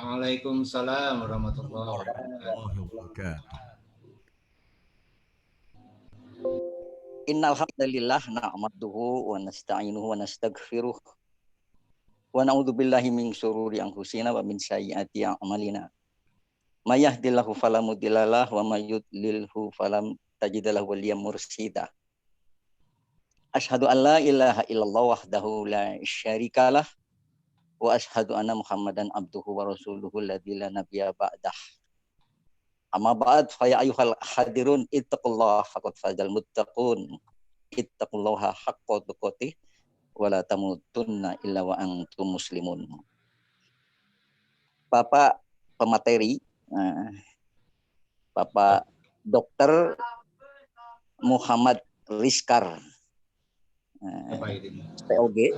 Waalaikumsalam warahmatullahi wabarakatuh. Innal hamdalillah nahmaduhu wa nasta'inuhu wa nastaghfiruh wa na'udzubillahi min syururi anfusina wa min sayyiati a'malina. May yahdihillahu fala mudhillalah wa may yudlilhu falam tajid lahu waliyyan mursyida. Asyhadu an la ilaha illallah wahdahu la syarikalah wa asyhadu anna Muhammadan abduhu wa rasuluhu alladzi la nabiyya ba'dah. Amma ba'd fa ya ayyuhal hadirun ittaqullaha faqad fazal muttaqun. Ittaqullaha haqqa tuqatih wa la tamutunna illa wa antum muslimun. Bapak pemateri, Bapak Dr. Muhammad Rizkar, POG,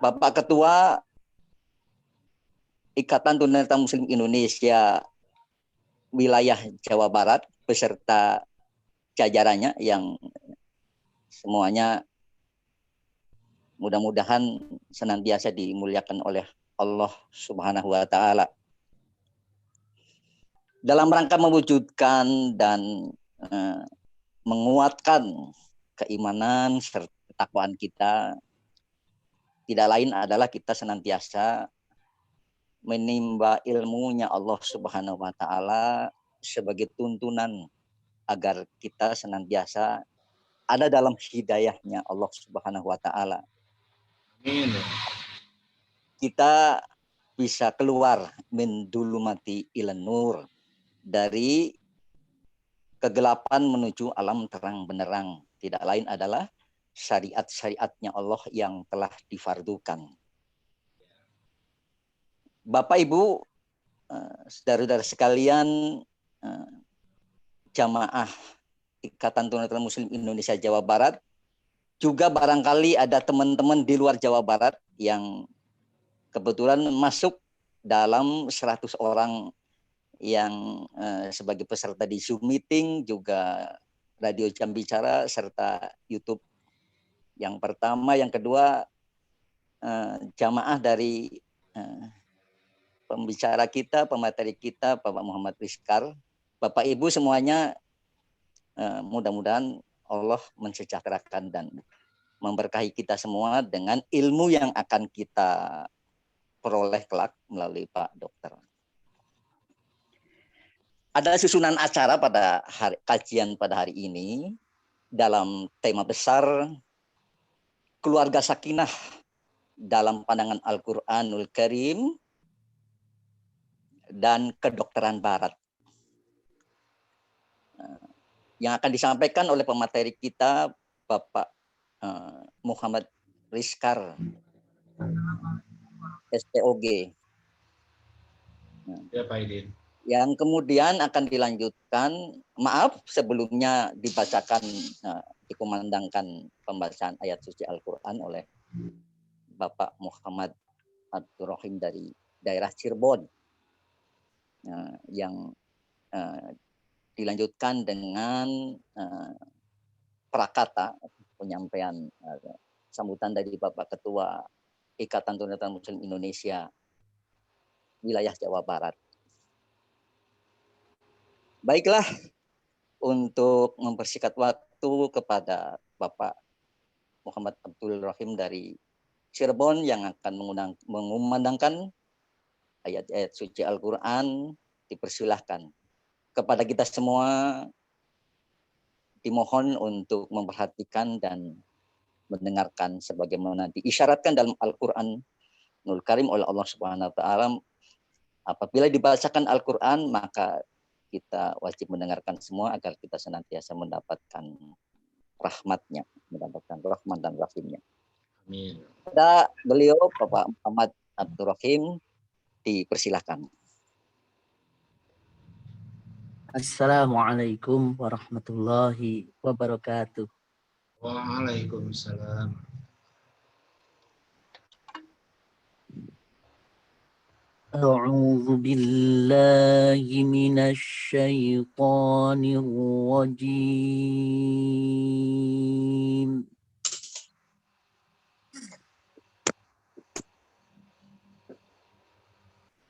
Bapak Ketua Ikatan Tunanetra Muslim Indonesia wilayah Jawa Barat beserta jajarannya yang semuanya mudah-mudahan senantiasa dimuliakan oleh Allah Subhanahu wa Ta'ala. Dalam rangka mewujudkan dan menguatkan keimanan serta ketakwaan kita, tidak lain adalah kita senantiasa menimba ilmunya Allah Subhanahu wa Ta'ala sebagai tuntunan agar kita senantiasa ada dalam hidayahnya Allah Subhanahu wa Ta'ala. Amin. Kita bisa keluar min dulumati ilan nur, dari kegelapan menuju alam terang benderang. Tidak lain adalah syariat-syariatnya Allah yang telah difardukan. Bapak Ibu, saudara-saudara sekalian, jamaah Ikatan Tunanetra Muslim Indonesia Jawa Barat, juga barangkali ada teman-teman di luar Jawa Barat yang kebetulan masuk dalam 100 orang yang sebagai peserta di Zoom meeting, juga Radio Jam Bicara, serta YouTube. Yang pertama, yang kedua, jamaah dari pembicara kita, pemateri kita, Bapak Muhammad Rizkar. Bapak Ibu semuanya, mudah-mudahan Allah mensejahterakan dan memberkahi kita semua dengan ilmu yang akan kita peroleh kelak melalui Pak Dokter. Ada susunan acara pada kajian pada hari ini dalam tema besar keluarga sakinah dalam pandangan Al-Qur'anul Karim dan kedokteran barat, yang akan disampaikan oleh pemateri kita Bapak Muhammad Rizkar, SPOG. Ya Pak Idin. Yang kemudian akan dilanjutkan, maaf sebelumnya dibacakan, dikumandangkan pembacaan ayat suci Al-Quran oleh Bapak Muhammad Abdurrahim dari daerah Cirebon, yang dilanjutkan dengan prakata penyampaian sambutan dari Bapak Ketua Ikatan Tunanetra Muslim Indonesia wilayah Jawa Barat. Baiklah, untuk mempersingkat waktu kepada Bapak Muhammad Abdul Rahim dari Cirebon yang akan mengumandangkan ayat-ayat suci Al-Quran, dipersilahkan. Kepada kita semua dimohon untuk memperhatikan dan mendengarkan sebagaimana diisyaratkan dalam Al-Quranul Karim oleh Allah Subhanahu wa Ta'ala. Apabila dibacakan Al-Quran, maka kita wajib mendengarkan semua agar kita senantiasa mendapatkan rahmatnya, mendapatkan rahmat dan rahimnya. Amin. Pada beliau Bapak Muhammad Abdurrahim, dipersilahkan. Assalamualaikum warahmatullahi wabarakatuh. Waalaikumsalam. A'udzu billahi minasy syaithanir rajim.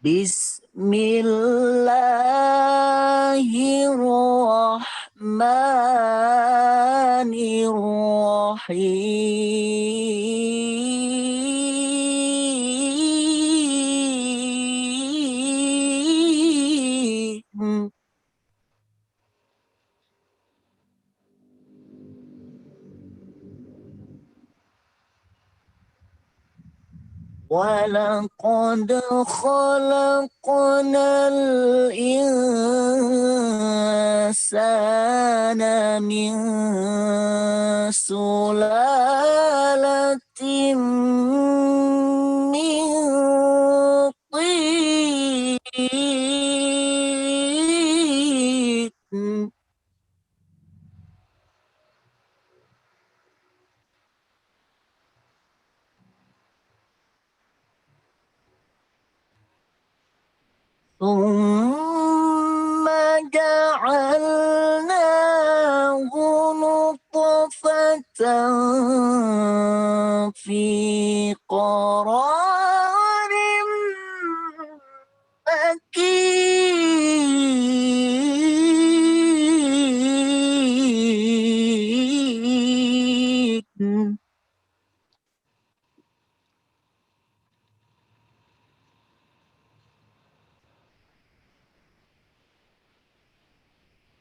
Bismillahirrahmanirrahim. وَلَقَدْ خَلَقْنَا الْإِنسَانَ مِنْ سُلَالَةٍ مِنْ طِينٍ ثم جعلناه نطفة في قرار مكين.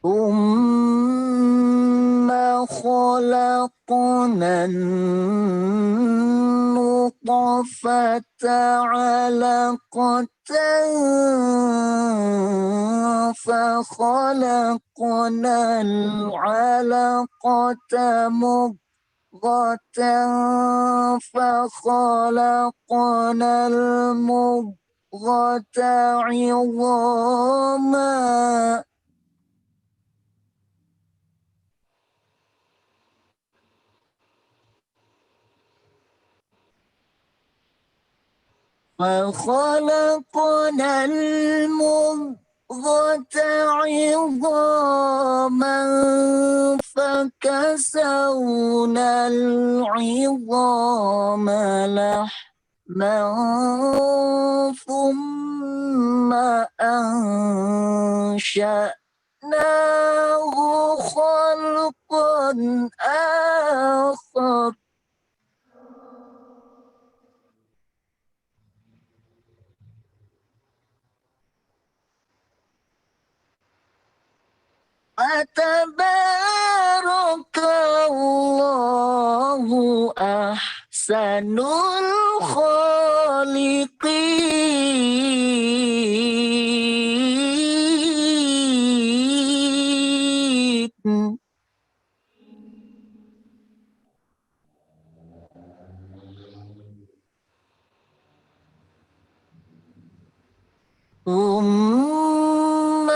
ثم خلقنا النطفة علقة فخلقنا العلقة مضغة فخلقنا المضغة عظاما فخلقنا المضغة عظاما فكسونا العظام لحما ثم أنشأناه خلقا آخر فتبارك الله أحسن الخالقين. ثم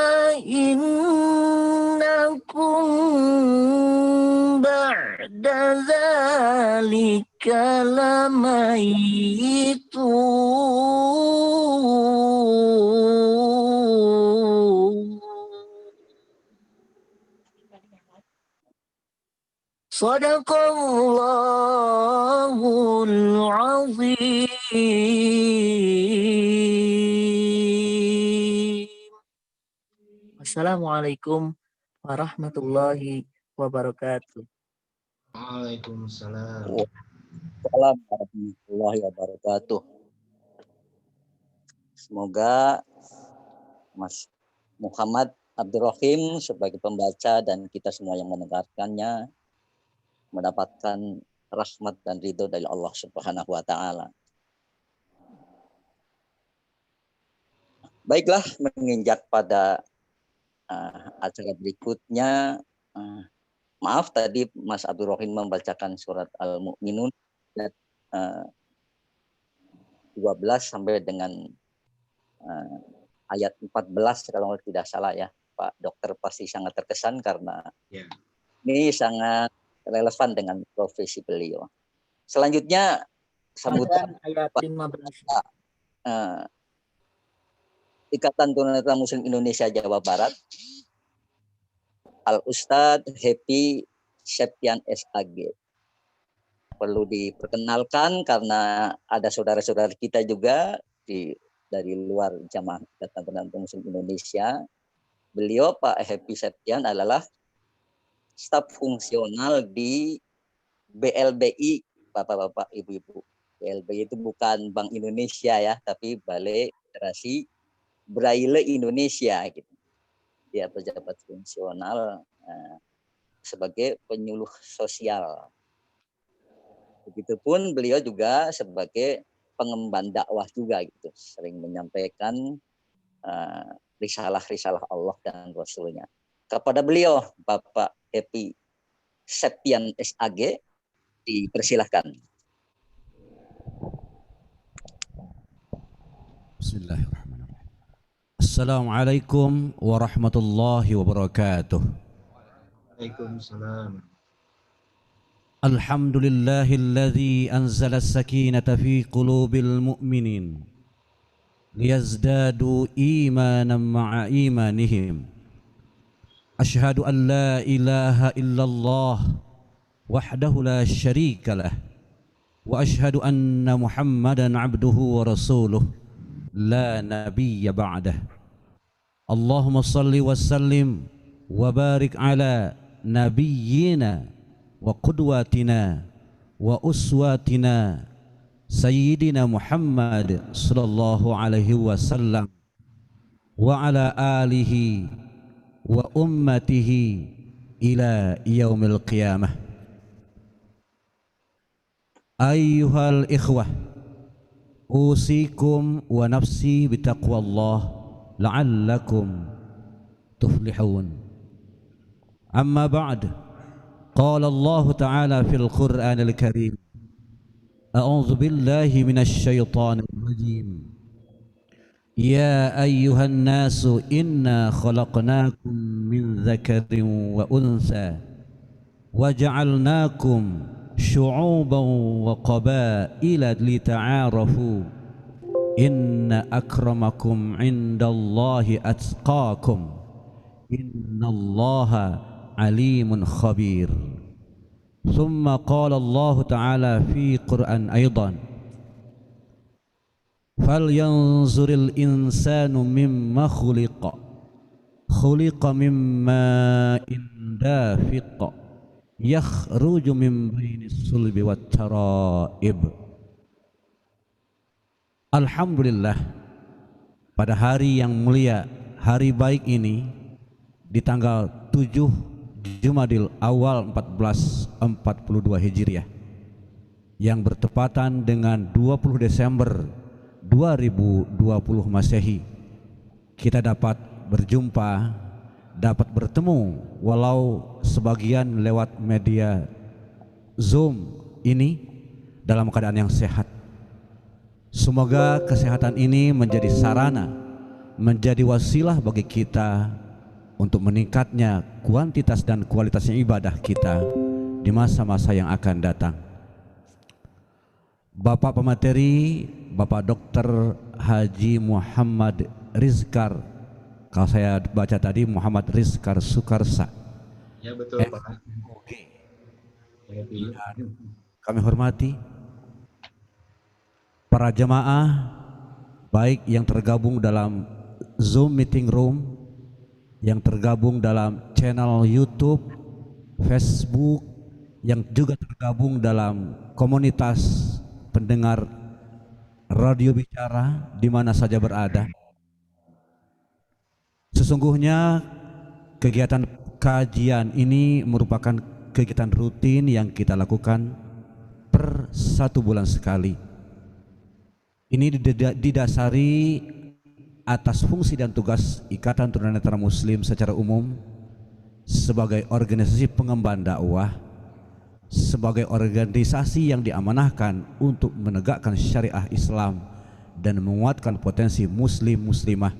إنكم بعد ذلك لميتون. صدق الله العظيم. Assalamualaikum warahmatullahi wabarakatuh. Waalaikumsalam. Waalaikumsalam warahmatullahi wabarakatuh. Semoga Mas Muhammad Abdurrahim sebagai pembaca dan kita semua yang mendengarkannya mendapatkan rahmat dan ridho dari Allah Subhanahu wa taala. Baiklah, menginjak pada acara berikutnya. Maaf tadi Mas Abdurrahim membacakan surat Al-Mu'minun ayat 12 sampai dengan ayat 14 kalau tidak salah ya. Pak Dokter pasti sangat terkesan karena ini sangat relevan dengan profesi beliau. Selanjutnya sambutan ayat 15. Ikatan Tunanetra Muslim Indonesia Jawa Barat, Al Ustadz Happy Septian SAG. Perlu diperkenalkan karena ada saudara-saudara kita juga di dari luar jamaah Ikatan Pendamping Muslim Indonesia. Beliau Pak Happy Septian adalah staf fungsional di BLBI, Bapak-bapak, Ibu-ibu. BLBI itu bukan Bank Indonesia ya, tapi Balai Literasi Braille Indonesia gitu. Dia pejabat fungsional sebagai penyuluh sosial. Begitupun beliau juga sebagai pengemban dakwah juga gitu, sering menyampaikan risalah-risalah Allah dan Rasulnya. Kepada beliau, Bapak Happy Septian SAG, dipersilahkan. Bismillahirrahmanirrahim. Assalamualaikum warahmatullahi wabarakatuh. Waalaikumsalam. Alhamdulillahilladzi anzala as-sakinata fi qulubil mu'minin liyazdadu imanan ma'a imanihim. Ashhadu an la ilaha illallah wahdahu la syarika lah wa ashhadu anna Muhammadan abduhu wa rasuluh la nabiyya ba'dah. Allahumma salli wa sallim wa barik ala nabiyyina wa qudwatina wa uswatina sayyidina Muhammad sallallahu alaihi wasallam wa ala alihi wa ummatihi ila yaumil qiyamah. Ayyuhal ikhwah, usikum wa nafsi bitaqwallah la'allakum tuflihun. Amma ba'd, qala Allah ta'ala fil Qur'anil Karim, a'udzu billahi minasy syaithanir rajim. Ya ayyuhan nasu inna khalaqnakum min dzakarin wa untha wa ja'alnakum syu'uban wa qabaila lita'arafu inna akramakum 'indallahi atqakum innallaha alimun khabir. Thumma qala Allah ta'ala fi Qur'an aidan, falyanzuril insanu mimma khuliqa min ma'in dafiq yakhruju min bainis sulbi wat taraib. Alhamdulillah, pada hari yang mulia, hari baik ini, di tanggal 7 Jumadil Awal 1442 Hijriah yang bertepatan dengan 20 Desember 2020 Masehi, kita dapat berjumpa, dapat bertemu walau sebagian lewat media Zoom ini dalam keadaan yang sehat. Semoga kesehatan ini menjadi sarana, menjadi wasilah bagi kita untuk meningkatnya kuantitas dan kualitasnya ibadah kita di masa-masa yang akan datang. Bapak pemateri, Bapak Dr. Haji Muhammad Rizkar, kalau saya baca tadi Muhammad Rizkar Sukarsa. Ya betul Pak. Kami hormati para jemaah, baik yang tergabung dalam Zoom meeting room, yang tergabung dalam channel YouTube, Facebook, yang juga tergabung dalam komunitas pendengar radio bicara di mana saja berada. Sesungguhnya kegiatan kajian ini merupakan kegiatan rutin yang kita lakukan per 1 bulan sekali. Ini didasari atas fungsi dan tugas Ikatan Tunanetra Muslim secara umum sebagai organisasi pengemban dakwah, sebagai organisasi yang diamanahkan untuk menegakkan syariah Islam dan menguatkan potensi muslim-muslimah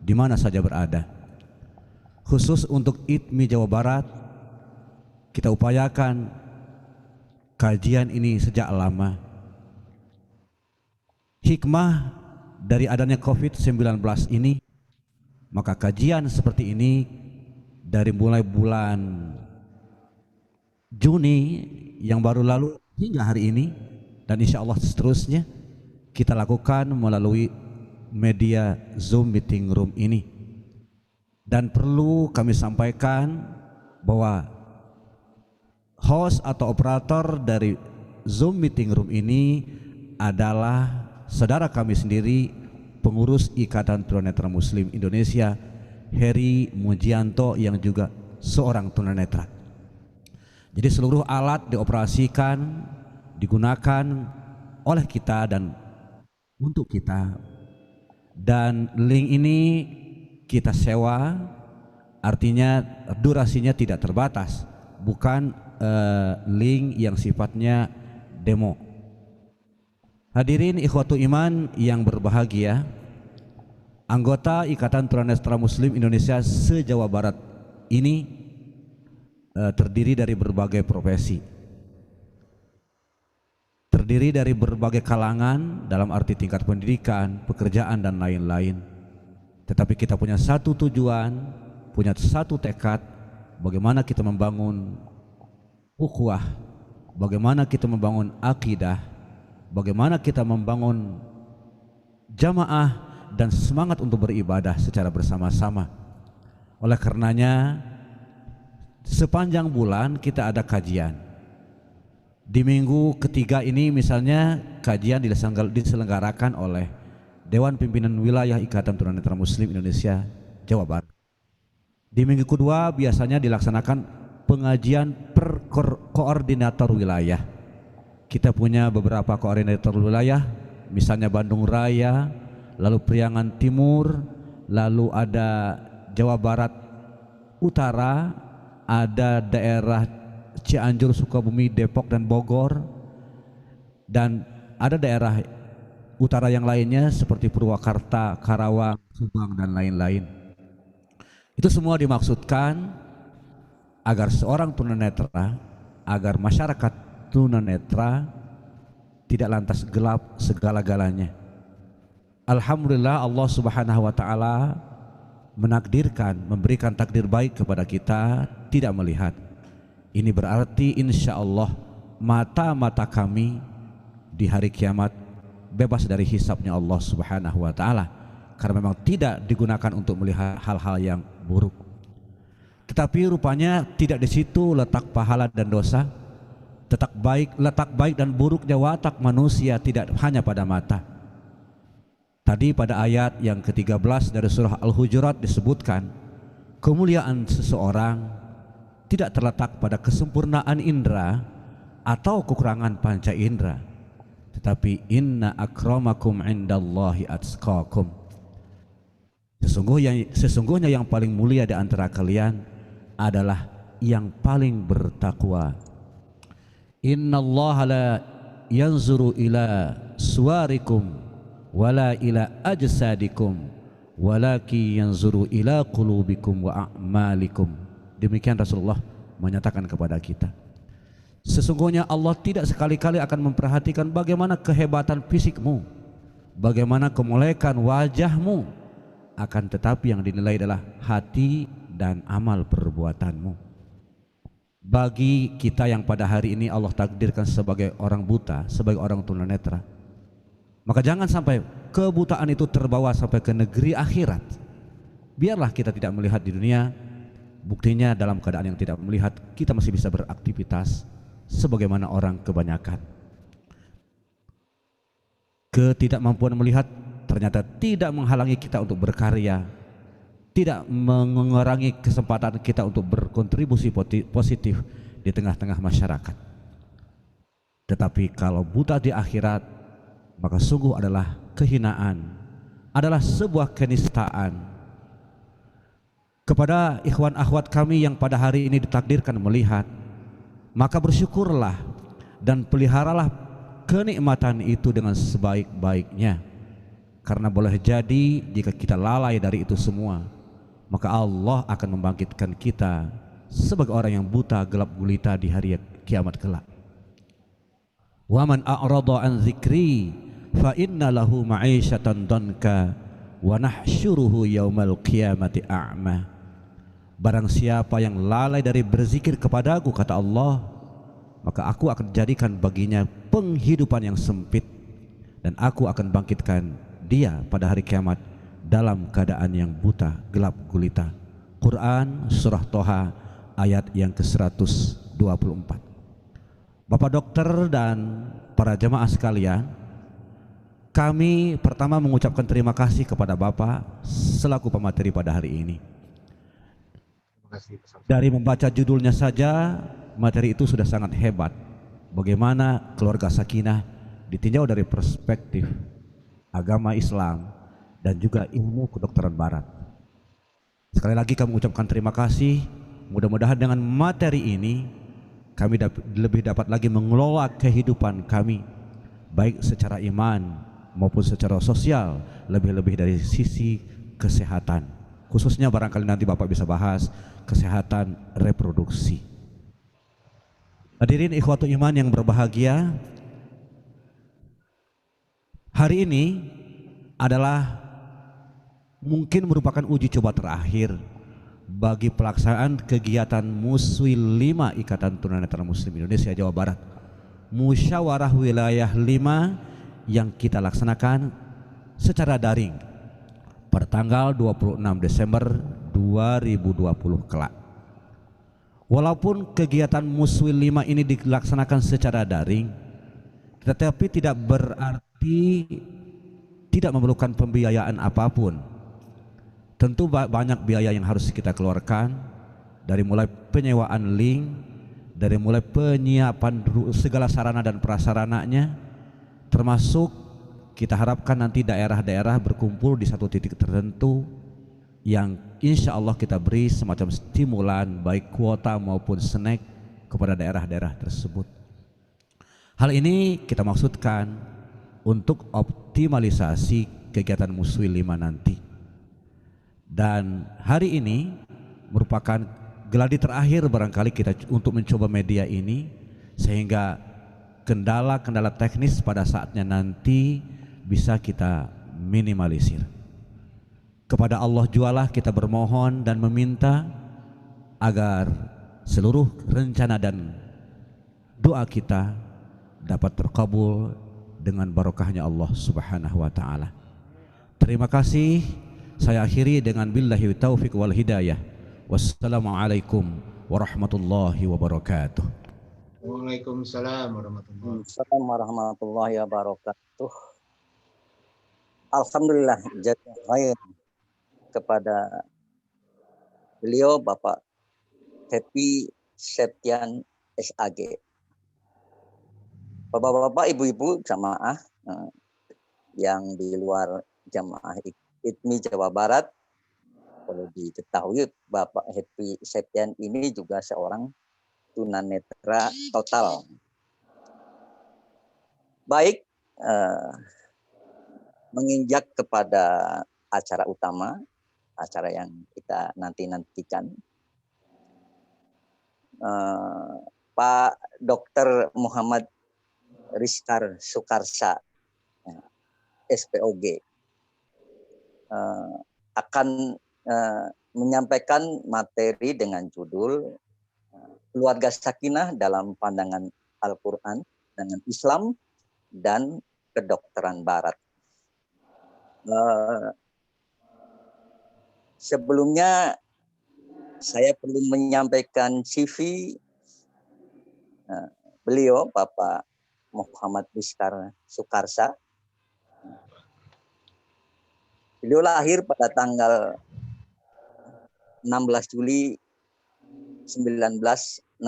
di mana saja berada. Khusus untuk ITMI Jawa Barat, kita upayakan kajian ini sejak lama. Hikmah dari adanya COVID-19 ini, maka kajian seperti ini dari mulai bulan Juni yang baru lalu hingga hari ini, dan insya Allah seterusnya kita lakukan melalui media Zoom meeting room ini. Dan perlu kami sampaikan bahwa host atau operator dari Zoom meeting room ini adalah saudara kami sendiri, pengurus Ikatan Tunanetra Muslim Indonesia, Heri Mujianto, yang juga seorang tunanetra. Jadi seluruh alat dioperasikan, digunakan oleh kita dan untuk kita, dan link ini kita sewa, artinya durasinya tidak terbatas, bukan link yang sifatnya demo. Hadirin ikhwatu iman yang berbahagia, anggota Ikatan Tunanetra Muslim Indonesia se-Jawa Barat ini terdiri dari berbagai profesi, terdiri dari berbagai kalangan dalam arti tingkat pendidikan, pekerjaan dan lain-lain. Tetapi kita punya satu tujuan, punya satu tekad, bagaimana kita membangun ukhuwah, bagaimana kita membangun akidah, bagaimana kita membangun jamaah dan semangat untuk beribadah secara bersama-sama. Oleh karenanya sepanjang bulan kita ada kajian. Di minggu ketiga ini misalnya kajian diselenggarakan oleh Dewan Pimpinan Wilayah Ikatan Tunanetra Muslim Indonesia Jawa Barat. Di minggu kedua biasanya dilaksanakan pengajian per koordinator wilayah. Kita punya beberapa koordinator wilayah, misalnya Bandung Raya, lalu Priangan Timur, lalu ada Jawa Barat Utara, ada daerah Cianjur, Sukabumi, Depok dan Bogor, dan ada daerah utara yang lainnya seperti Purwakarta, Karawang, Subang dan lain-lain. Itu semua dimaksudkan agar seorang tunanetra, agar masyarakat tunanetra tidak lantas gelap segala-galanya. Alhamdulillah Allah Subhanahu wa taala menakdirkan, memberikan takdir baik kepada kita tidak melihat. Ini berarti insya Allah mata-mata kami di hari kiamat bebas dari hisabnya Allah Subhanahu wa taala, karena memang tidak digunakan untuk melihat hal-hal yang buruk. Tetapi rupanya tidak di situ letak pahala dan dosa. Letak baik dan buruknya watak manusia tidak hanya pada mata. Tadi pada ayat yang ke-13 dari surah Al-Hujurat disebutkan kemuliaan seseorang tidak terletak pada kesempurnaan indera atau kekurangan panca indera, tetapi inna akramakum indallahi atqakum. Sesungguhnya yang paling mulia di antara kalian adalah yang paling bertakwa. Innallaha la yanzuru ila suwarikum wala ila ajsadikum walakin yanzuru ila qulubikum wa a'malikum. Demikian Rasulullah menyatakan kepada kita. Sesungguhnya Allah tidak sekali-kali akan memperhatikan bagaimana kehebatan fisikmu, bagaimana kemolekan wajahmu, akan tetapi yang dinilai adalah hati dan amal perbuatanmu. Bagi kita yang pada hari ini Allah takdirkan sebagai orang buta, sebagai orang tunanetra, maka jangan sampai kebutaan itu terbawa sampai ke negeri akhirat. Biarlah kita tidak melihat di dunia, buktinya dalam keadaan yang tidak melihat kita masih bisa beraktivitas sebagaimana orang kebanyakan. Ketidakmampuan melihat ternyata tidak menghalangi kita untuk berkarya, tidak mengurangi kesempatan kita untuk berkontribusi positif di tengah-tengah masyarakat. Tetapi kalau buta di akhirat, maka sungguh adalah kehinaan, adalah sebuah kenistaan. Kepada ikhwan akhwat kami yang pada hari ini ditakdirkan melihat, maka bersyukurlah dan peliharalah kenikmatan itu dengan sebaik-baiknya, karena boleh jadi jika kita lalai dari itu semua, maka Allah akan membangkitkan kita sebagai orang yang buta gelap gulita di hari kiamat kelak. Wa man a'rada an dzikri fa inna lahu ma'isyatan danka wa nahsyuruhu yaumal qiyamati a'ma. Barang siapa yang lalai dari berzikir kepadaku, kata Allah, maka aku akan jadikan baginya penghidupan yang sempit, dan aku akan bangkitkan dia pada hari kiamat dalam keadaan yang buta, gelap gulita. Quran surah Toha ayat yang ke-124. Bapak dokter dan para jemaah sekalian, kami pertama mengucapkan terima kasih kepada Bapak selaku pemateri pada hari ini. Terima kasih. Dari membaca judulnya saja, materi itu sudah sangat hebat. Bagaimana keluarga sakinah ditinjau dari perspektif agama Islam dan juga ilmu kedokteran barat. Sekali lagi kami ucapkan terima kasih. Mudah-mudahan dengan materi ini kami lebih dapat lagi mengelola kehidupan kami, baik secara iman maupun secara sosial, lebih-lebih dari sisi kesehatan. Khususnya barangkali nanti Bapak bisa bahas kesehatan reproduksi. Hadirin ikhwatu iman yang berbahagia, hari ini adalah mungkin merupakan uji coba terakhir bagi pelaksanaan kegiatan Muswil 5 Ikatan Tunanetra Muslim Indonesia Jawa Barat, Musyawarah Wilayah 5 yang kita laksanakan secara daring pada tanggal 26 Desember 2020 kelak. Walaupun kegiatan Muswil 5 ini dilaksanakan secara daring, tetapi tidak berarti tidak memerlukan pembiayaan apapun. Tentu banyak biaya yang harus kita keluarkan, dari mulai penyewaan link, dari mulai penyiapan segala sarana dan prasarananya, termasuk kita harapkan nanti daerah-daerah berkumpul di satu titik tertentu yang insya Allah kita beri semacam stimulan baik kuota maupun snack kepada daerah-daerah tersebut. Hal ini kita maksudkan untuk optimalisasi kegiatan Muswil 5 nanti. Dan hari ini merupakan geladi terakhir barangkali kita untuk mencoba media ini, sehingga kendala-kendala teknis pada saatnya nanti bisa kita minimalisir. Kepada Allah jualah kita bermohon dan meminta agar seluruh rencana dan doa kita dapat terkabul dengan barokahnya Allah Subhanahu wa taala. Terima kasih. Saya akhiri dengan billahi taufiq wal hidayah. Wassalamualaikum warahmatullahi wabarakatuh. Waalaikumsalam warahmatullahi wabarakatuh. Assalamualaikum warahmatullahi wabarakatuh. Alhamdulillah jazakallahu khair kepada beliau Bapak Happy Septian SAG. Bapak-bapak, ibu-ibu jamaah yang di luar jamaah ITMI Jawa Barat, perlu diketahui Bapak Happy Septian ini juga seorang tunanetra total. Baik, menginjak kepada acara utama, acara yang kita nantikan. Pak Dr. Muhammad Rizkar Sukarsa, SPOG, akan menyampaikan materi dengan judul Keluarga Sakinah dalam Pandangan Al-Quran dengan Islam dan Kedokteran Barat. Sebelumnya saya perlu menyampaikan CV beliau Bapak Muhammad Rizkar Sukarsa. Beliau lahir pada tanggal 16 Juli 1966.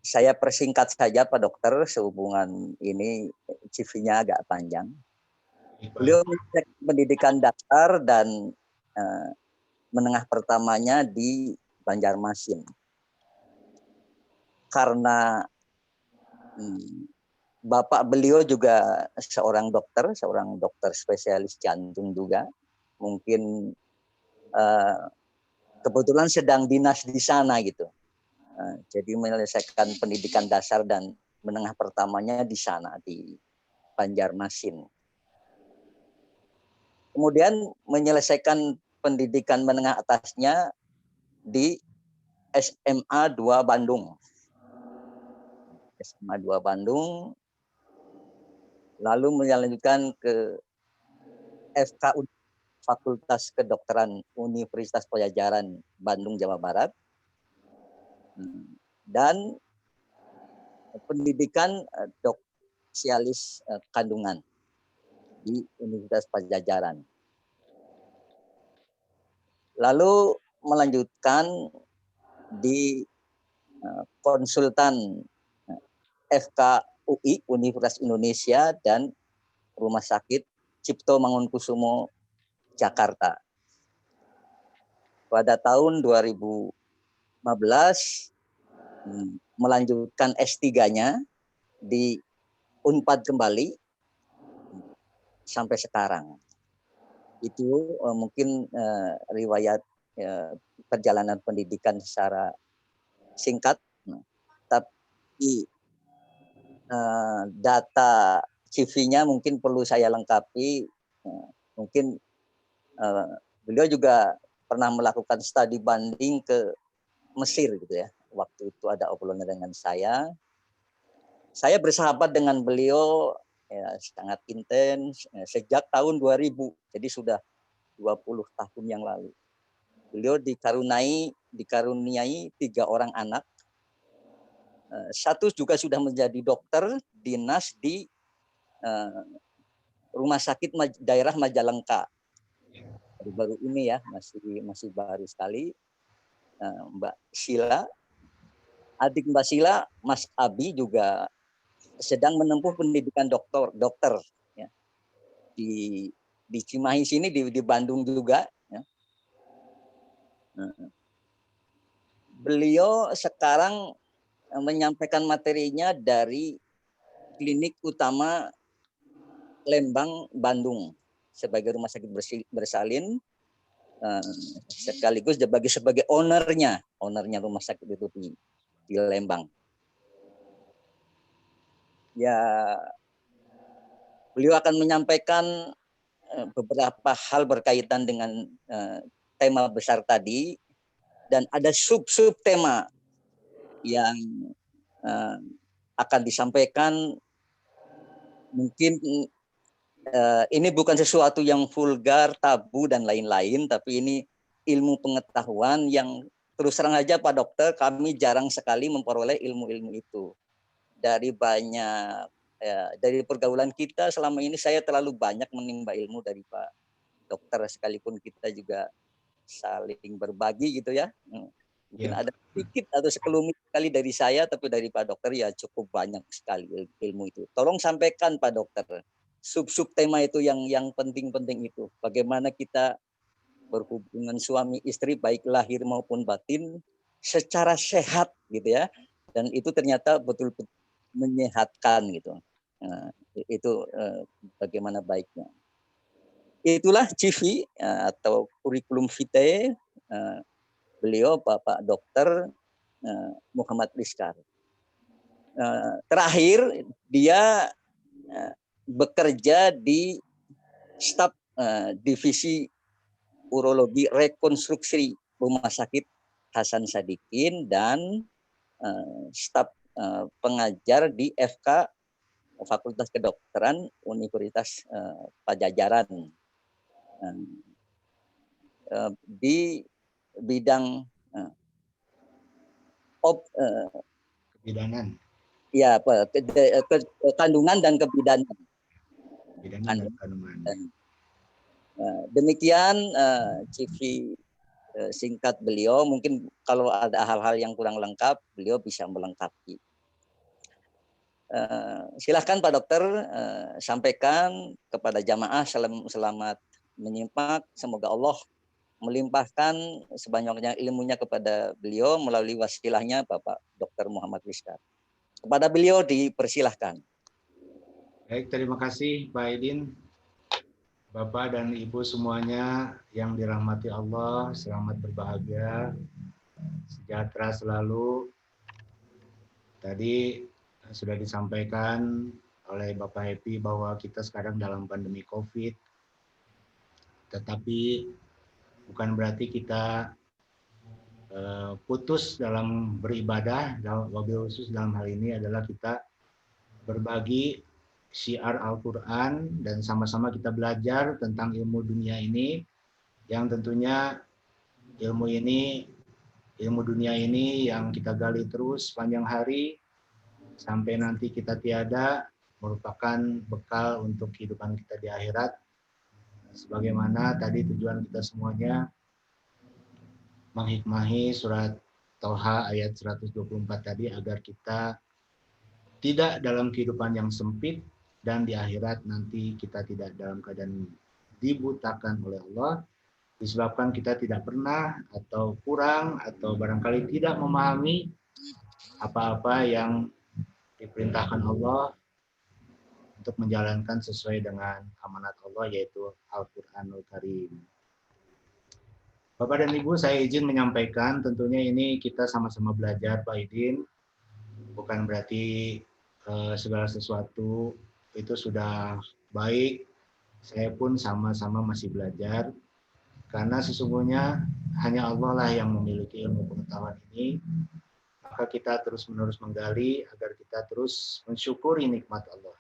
Saya persingkat saja Pak Dokter, sehubungan ini CV-nya agak panjang. Beliau pendidikan dasar dan menengah pertamanya di Banjarmasin. Karena bapak beliau juga seorang dokter spesialis jantung juga. Mungkin kebetulan sedang dinas di sana gitu. Jadi menyelesaikan pendidikan dasar dan menengah pertamanya di sana, di Banjarmasin. Kemudian menyelesaikan pendidikan menengah atasnya di SMA 2 Bandung. SMA 2 Bandung. lalu melanjutkan ke FK Fakultas Kedokteran Universitas Padjadjaran Bandung, Jawa Barat, dan pendidikan spesialis kandungan di Universitas Padjadjaran. Lalu melanjutkan di konsultan FKUI Universitas Indonesia dan Rumah Sakit Cipto Mangunkusumo Jakarta. Pada tahun 2015 melanjutkan S3-nya di Unpad kembali sampai sekarang. Itu mungkin riwayat perjalanan pendidikan secara singkat. Tapi data CV-nya mungkin perlu saya lengkapi. Mungkin beliau juga pernah melakukan studi banding ke Mesir gitu ya. Waktu itu ada obrolan dengan saya. Saya bersahabat dengan beliau ya, sangat intens sejak tahun 2000. Jadi sudah 20 tahun yang lalu. Beliau dikaruniai 3 orang anak. Satu juga sudah menjadi dokter dinas di Rumah Sakit Daerah Majalengka. Baru ini ya, masih baru sekali. Mbak Sila, adik Mbak Sila, Mas Abi juga sedang menempuh pendidikan dokter ya. Di Cimahi sini, di Bandung juga ya. Beliau sekarang menyampaikan materinya dari Klinik Utama Lembang, Bandung sebagai rumah sakit bersalin, sekaligus sebagai ownernya rumah sakit itu di Lembang. Ya, beliau akan menyampaikan beberapa hal berkaitan dengan tema besar tadi, dan ada sub-sub tema yang akan disampaikan. Mungkin ini bukan sesuatu yang vulgar, tabu, dan lain-lain, tapi ini ilmu pengetahuan yang terus terang aja Pak Dokter, kami jarang sekali memperoleh ilmu-ilmu itu. Dari banyak, dari pergaulan kita selama ini, saya terlalu banyak menimba ilmu dari Pak Dokter, sekalipun kita juga saling berbagi gitu ya. Mungkin ada sedikit atau sekelumit sekali dari saya, tapi dari Pak Dokter ya cukup banyak sekali ilmu itu. Tolong sampaikan Pak Dokter, sub-sub tema itu yang penting-penting itu. Bagaimana kita berhubungan suami istri baik lahir maupun batin secara sehat gitu ya. Dan itu ternyata betul-betul menyehatkan gitu. Itu bagaimana baiknya. Itulah CV atau kurikulum vitae beliau Bapak Dokter Muhammad Rizkar. Terakhir dia bekerja di staf divisi urologi rekonstruksi Rumah Sakit Hasan Sadikin dan staf pengajar di FK Fakultas Kedokteran Universitas Padjadjaran di bidang kebidanan. Ya, kandungan dan kebidanan. Demikian CV singkat beliau. Mungkin kalau ada hal-hal yang kurang lengkap, beliau bisa melengkapi. Silahkan Pak Dokter sampaikan kepada jamaah. Selamat menyimak. Semoga Allah melimpahkan sebanyaknya ilmunya kepada beliau melalui wasilahnya Bapak Dr. Muhammad Rizkar. Kepada beliau dipersilahkan. Baik, terima kasih Pak Aidin. Bapak dan Ibu semuanya yang dirahmati Allah, selamat berbahagia, sejahtera selalu. Tadi sudah disampaikan oleh Bapak Happy bahwa kita sekarang dalam pandemi COVID. Tetapi bukan berarti kita putus dalam beribadah. Wabil khusus dalam hal ini adalah kita berbagi syiar Al-Quran dan sama-sama kita belajar tentang ilmu dunia ini, yang tentunya ilmu dunia ini yang kita gali terus sepanjang hari sampai nanti kita tiada, merupakan bekal untuk kehidupan kita di akhirat. Sebagaimana tadi tujuan kita semuanya menghikmahi surat Thaha ayat 124 tadi, agar kita tidak dalam kehidupan yang sempit dan di akhirat nanti kita tidak dalam keadaan dibutakan oleh Allah, disebabkan kita tidak pernah atau kurang atau barangkali tidak memahami apa-apa yang diperintahkan Allah untuk menjalankan sesuai dengan amanat Allah, yaitu Al-Quranul Karim. Bapak dan Ibu, saya izin menyampaikan, tentunya ini kita sama-sama belajar, Pak Idin. Bukan berarti segala sesuatu itu sudah baik. Saya pun sama-sama masih belajar. Karena sesungguhnya hanya Allah lah yang memiliki ilmu pengetahuan ini. Maka kita terus-menerus menggali agar kita terus mensyukuri nikmat Allah.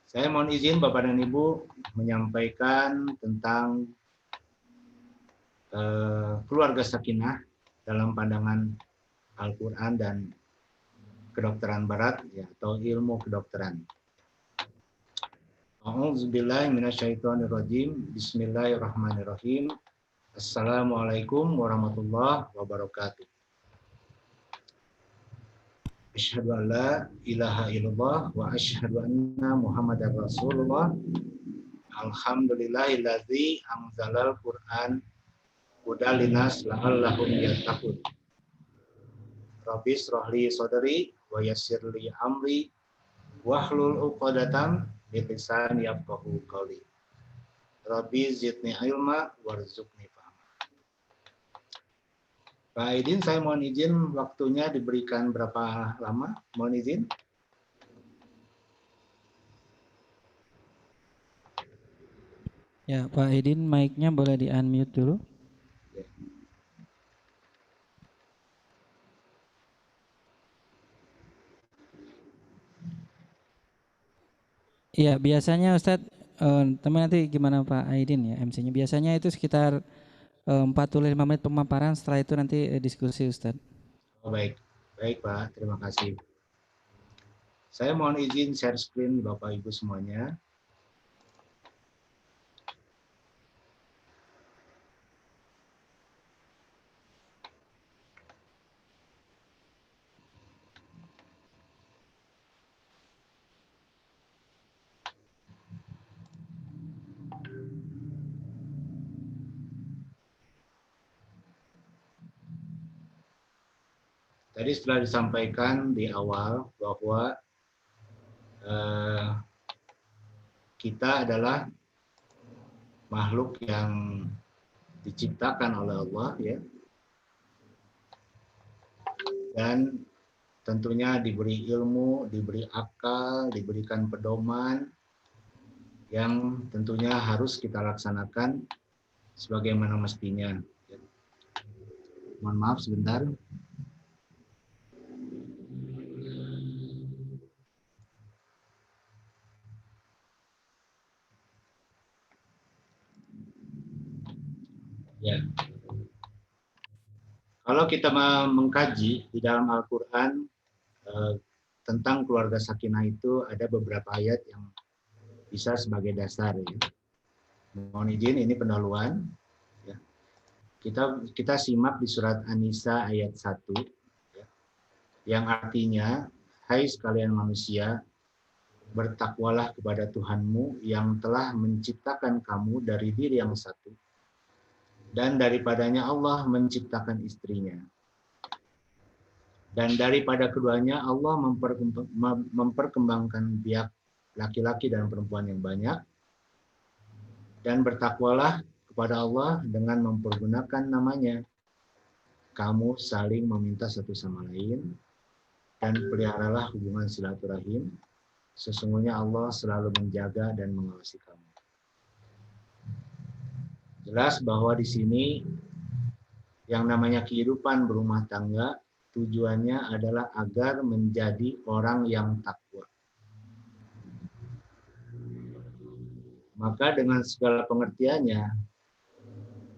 Saya mohon izin Bapak dan Ibu menyampaikan tentang keluarga sakinah dalam pandangan Al-Quran dan kedokteran barat, ya, atau ilmu kedokteran. A'udzubillahi minasyaitonirrajim. Bismillahirrahmanirrahim. Assalamualaikum warahmatullahi wabarakatuh. Asyhadu an la ilaha illallah wa asyhadu anna Muhammadar Rasulullah. Alhamdulillahilladzi anzalal Qur'an hudan linnas la'allahum yattaqun. Rabbi shrah li sadri wa yassir li amri wahlul 'uqdatam min lisani yafqahu qawli. Rabbi zidni ilma warzuqni fahma. Pak Aidin, saya mohon izin, waktunya diberikan berapa lama? Mohon izin. Ya, Pak Aidin, mic-nya boleh di-unmute dulu. Iya, biasanya Ustadz, teman nanti gimana Pak Aidin ya MC-nya? Biasanya itu sekitar 45 menit pemaparan, setelah itu nanti diskusi Ustadz. Oh, baik, baik Pak, terima kasih. Saya mohon izin share screen Bapak Ibu semuanya. Tadi setelah disampaikan di awal bahwa kita adalah makhluk yang diciptakan oleh Allah, ya, dan tentunya diberi ilmu, diberi akal, diberikan pedoman yang tentunya harus kita laksanakan sebagaimana mestinya. Mohon maaf sebentar. Ya. Kalau kita mengkaji di dalam Al-Quran tentang keluarga sakinah itu ada beberapa ayat yang bisa sebagai dasar. Ya. Mohon izin, ini pendahuluan. Ya. Kita simak di surat An-Nisa ayat 1, ya, yang artinya, hai sekalian manusia, bertakwalah kepada Tuhanmu yang telah menciptakan kamu dari diri yang satu, dan daripadanya Allah menciptakan istrinya. Dan daripada keduanya Allah memperkembangkan biak laki-laki dan perempuan yang banyak. Dan bertakwalah kepada Allah dengan mempergunakan namanya. Kamu saling meminta satu sama lain. Dan peliharalah hubungan silaturahim. Sesungguhnya Allah selalu menjaga dan mengawasi kamu. Jelas bahwa di sini yang namanya kehidupan berumah tangga tujuannya adalah agar menjadi orang yang takwa. Maka dengan segala pengertiannya,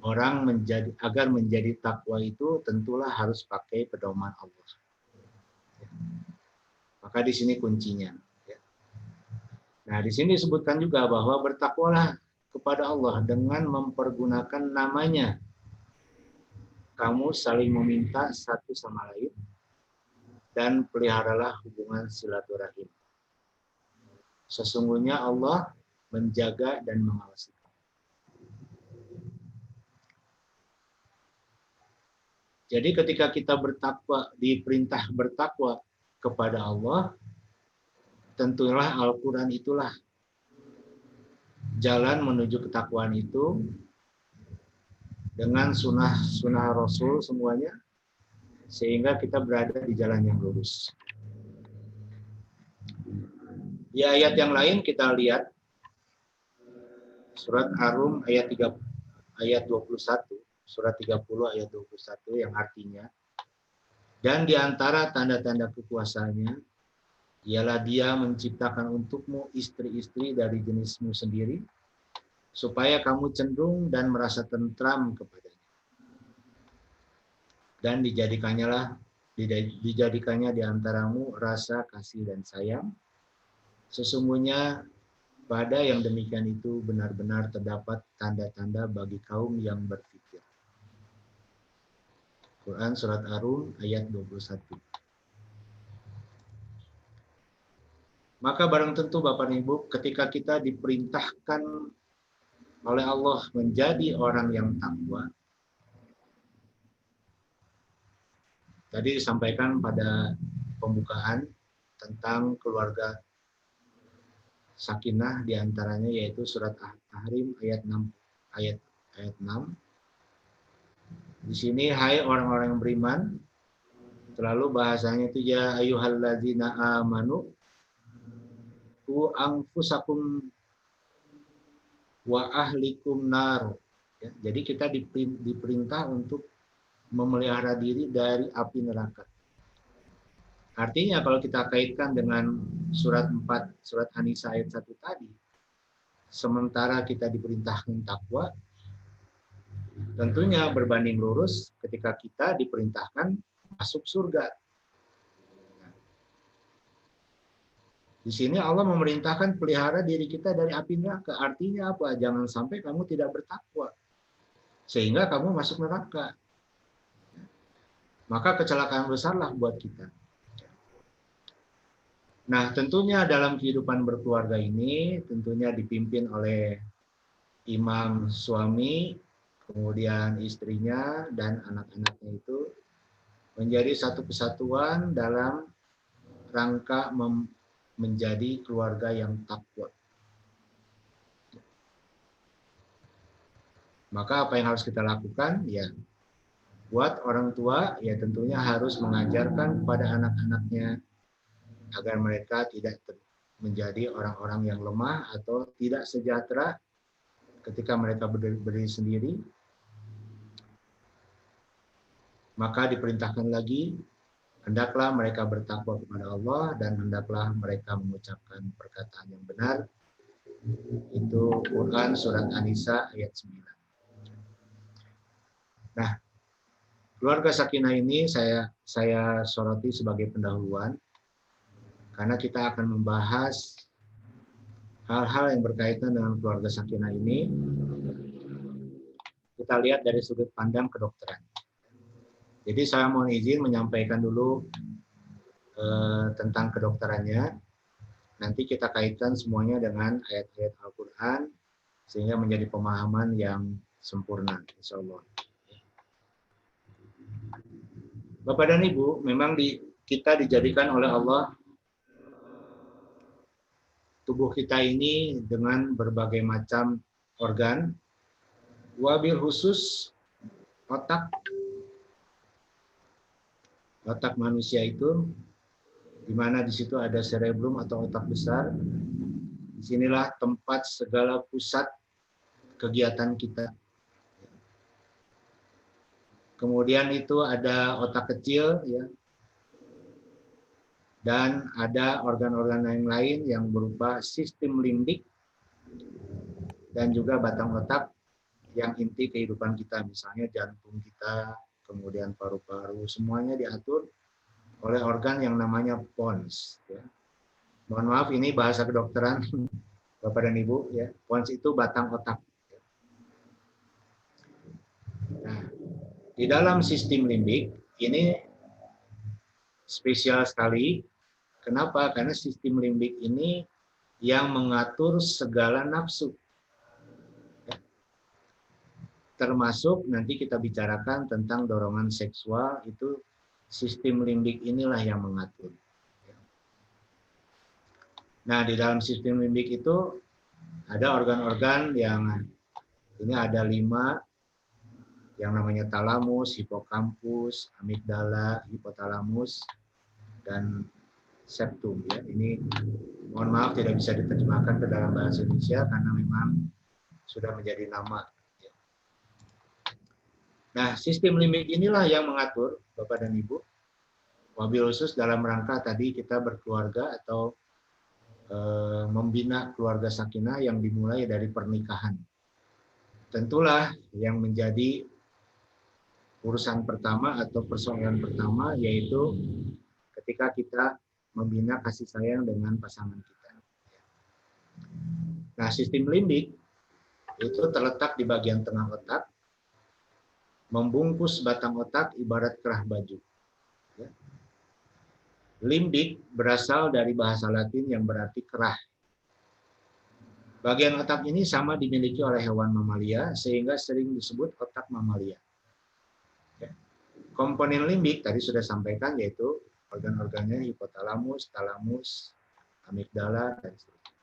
orang agar menjadi takwa itu tentulah harus pakai pedoman Allah. Maka di sini kuncinya. Nah, di sini disebutkan juga bahwa bertakwalah kepada Allah dengan mempergunakan namanya. Kamu saling meminta satu sama lain dan peliharalah hubungan silaturahim. Sesungguhnya Allah menjaga dan mengawasi. Jadi ketika kita bertakwa, diperintah bertakwa kepada Allah, tentulah Al-Quran itulah jalan menuju ketakwaan itu dengan sunnah Rasul semuanya, sehingga kita berada di jalan yang lurus. Di ayat yang lain kita lihat surat Ar-Rum ayat 21, surat 30 ayat 21 yang artinya, dan di antara tanda-tanda kekuasaannya ialah Dia menciptakan untukmu istri-istri dari jenismu sendiri, supaya kamu cenderung dan merasa tentram kepadanya. Dan dijadikannya di antaramu rasa kasih dan sayang. Sesungguhnya pada yang demikian itu benar-benar terdapat tanda-tanda bagi kaum yang berpikir. Quran surat Ar-Rum ayat 21. Maka barang tentu Bapak dan Ibu, ketika kita diperintahkan oleh Allah menjadi orang yang takwa, tadi disampaikan pada pembukaan tentang keluarga sakinah, diantaranya yaitu surat At-Tahrim ayat 6. Di sini, hai orang-orang yang beriman, selalu bahasanya itu ya ayyuhalladzina amanu qu anfusakum wa ahlikum nar. Ya, jadi kita diperintah untuk memelihara diri dari api neraka. Artinya kalau kita kaitkan dengan surat 4, surat An-Nisa ayat 1 tadi, sementara kita diperintahkan takwa, tentunya berbanding lurus ketika kita diperintahkan masuk surga. Di sini Allah memerintahkan pelihara diri kita dari api neraka. Artinya apa? Jangan sampai kamu tidak bertakwa, sehingga kamu masuk neraka. Maka kecelakaan besarlah buat kita. Nah, tentunya dalam kehidupan berkeluarga ini, tentunya dipimpin oleh imam suami, kemudian istrinya, dan anak-anaknya itu menjadi satu kesatuan dalam rangka menjadi keluarga yang takwa. Maka apa yang harus kita lakukan? Ya, buat orang tua, ya tentunya harus mengajarkan kepada anak-anaknya agar mereka tidak menjadi orang-orang yang lemah atau tidak sejahtera ketika mereka berdiri sendiri. Maka diperintahkan lagi, hendaklah mereka bertakwa kepada Allah dan hendaklah mereka mengucapkan perkataan yang benar. Itu Quran surat An-Nisa ayat 9. Nah, keluarga sakinah ini saya soroti sebagai pendahuluan karena kita akan membahas hal-hal yang berkaitan dengan keluarga sakinah ini. Kita lihat dari sudut pandang kedokteran. Jadi saya mohon izin menyampaikan dulu tentang kedokterannya. Nanti kita kaitkan semuanya dengan ayat-ayat Al-Quran sehingga menjadi pemahaman yang sempurna, insya Allah. Bapak dan Ibu, memang kita dijadikan oleh Allah tubuh kita ini dengan berbagai macam organ, wabil khusus otak manusia itu, di mana di situ ada cerebrum atau otak besar. Disinilah tempat segala pusat kegiatan kita. Kemudian itu ada otak kecil, ya, dan ada organ-organ yang lain yang berupa sistem limbik dan juga batang otak yang inti kehidupan kita, misalnya jantung kita, kemudian paru-paru, semuanya diatur oleh organ yang namanya pons. Ya. Mohon maaf, ini bahasa kedokteran, Bapak dan Ibu. Ya. Pons itu batang otak. Nah, di dalam sistem limbik ini spesial sekali. Kenapa? Karena sistem limbik ini yang mengatur segala nafsu. Termasuk nanti kita bicarakan tentang dorongan seksual, itu sistem limbik inilah yang mengatur. Nah, di dalam sistem limbik itu ada organ-organ yang ini ada 5, yang namanya talamus, hipokampus, amigdala, hipotalamus, dan septum. Ya, ini mohon maaf tidak bisa diterjemahkan ke dalam bahasa Indonesia karena memang sudah menjadi nama. Nah, sistem limbik inilah yang mengatur, Bapak dan Ibu, wabil khusus dalam rangka tadi kita berkeluarga atau membina keluarga sakinah yang dimulai dari pernikahan. Tentulah yang menjadi urusan pertama atau persoalan pertama yaitu ketika kita membina kasih sayang dengan pasangan kita. Nah, sistem limbik itu terletak di bagian tengah otak, membungkus batang otak ibarat kerah baju. Limbik berasal dari bahasa Latin yang berarti kerah. Bagian otak ini sama dimiliki oleh hewan mamalia sehingga sering disebut otak mamalia. Komponen limbik tadi sudah sampaikan yaitu organ-organnya hipotalamus, talamus, amigdala, dan seterusnya.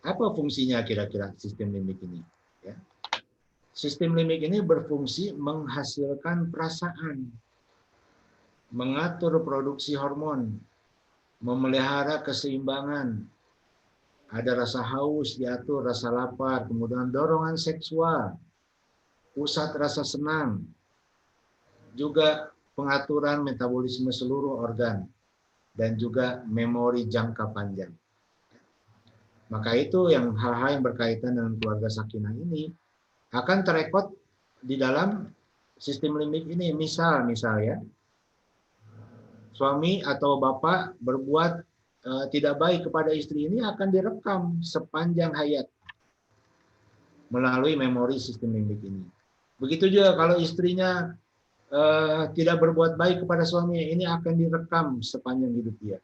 Apa fungsinya kira-kira sistem limbik ini? Ya. Sistem limbik ini berfungsi menghasilkan perasaan, mengatur produksi hormon, memelihara keseimbangan, ada rasa haus diatur, rasa lapar, kemudian dorongan seksual, pusat rasa senang, juga pengaturan metabolisme seluruh organ, dan juga memori jangka panjang. Maka itu yang hal-hal yang berkaitan dengan keluarga sakinah ini akan terekod di dalam sistem limbik ini. Misal ya, suami atau bapak berbuat tidak baik kepada istri ini akan direkam sepanjang hayat melalui memori sistem limbik ini. Begitu juga kalau istrinya tidak berbuat baik kepada suaminya, ini akan direkam sepanjang hidup dia.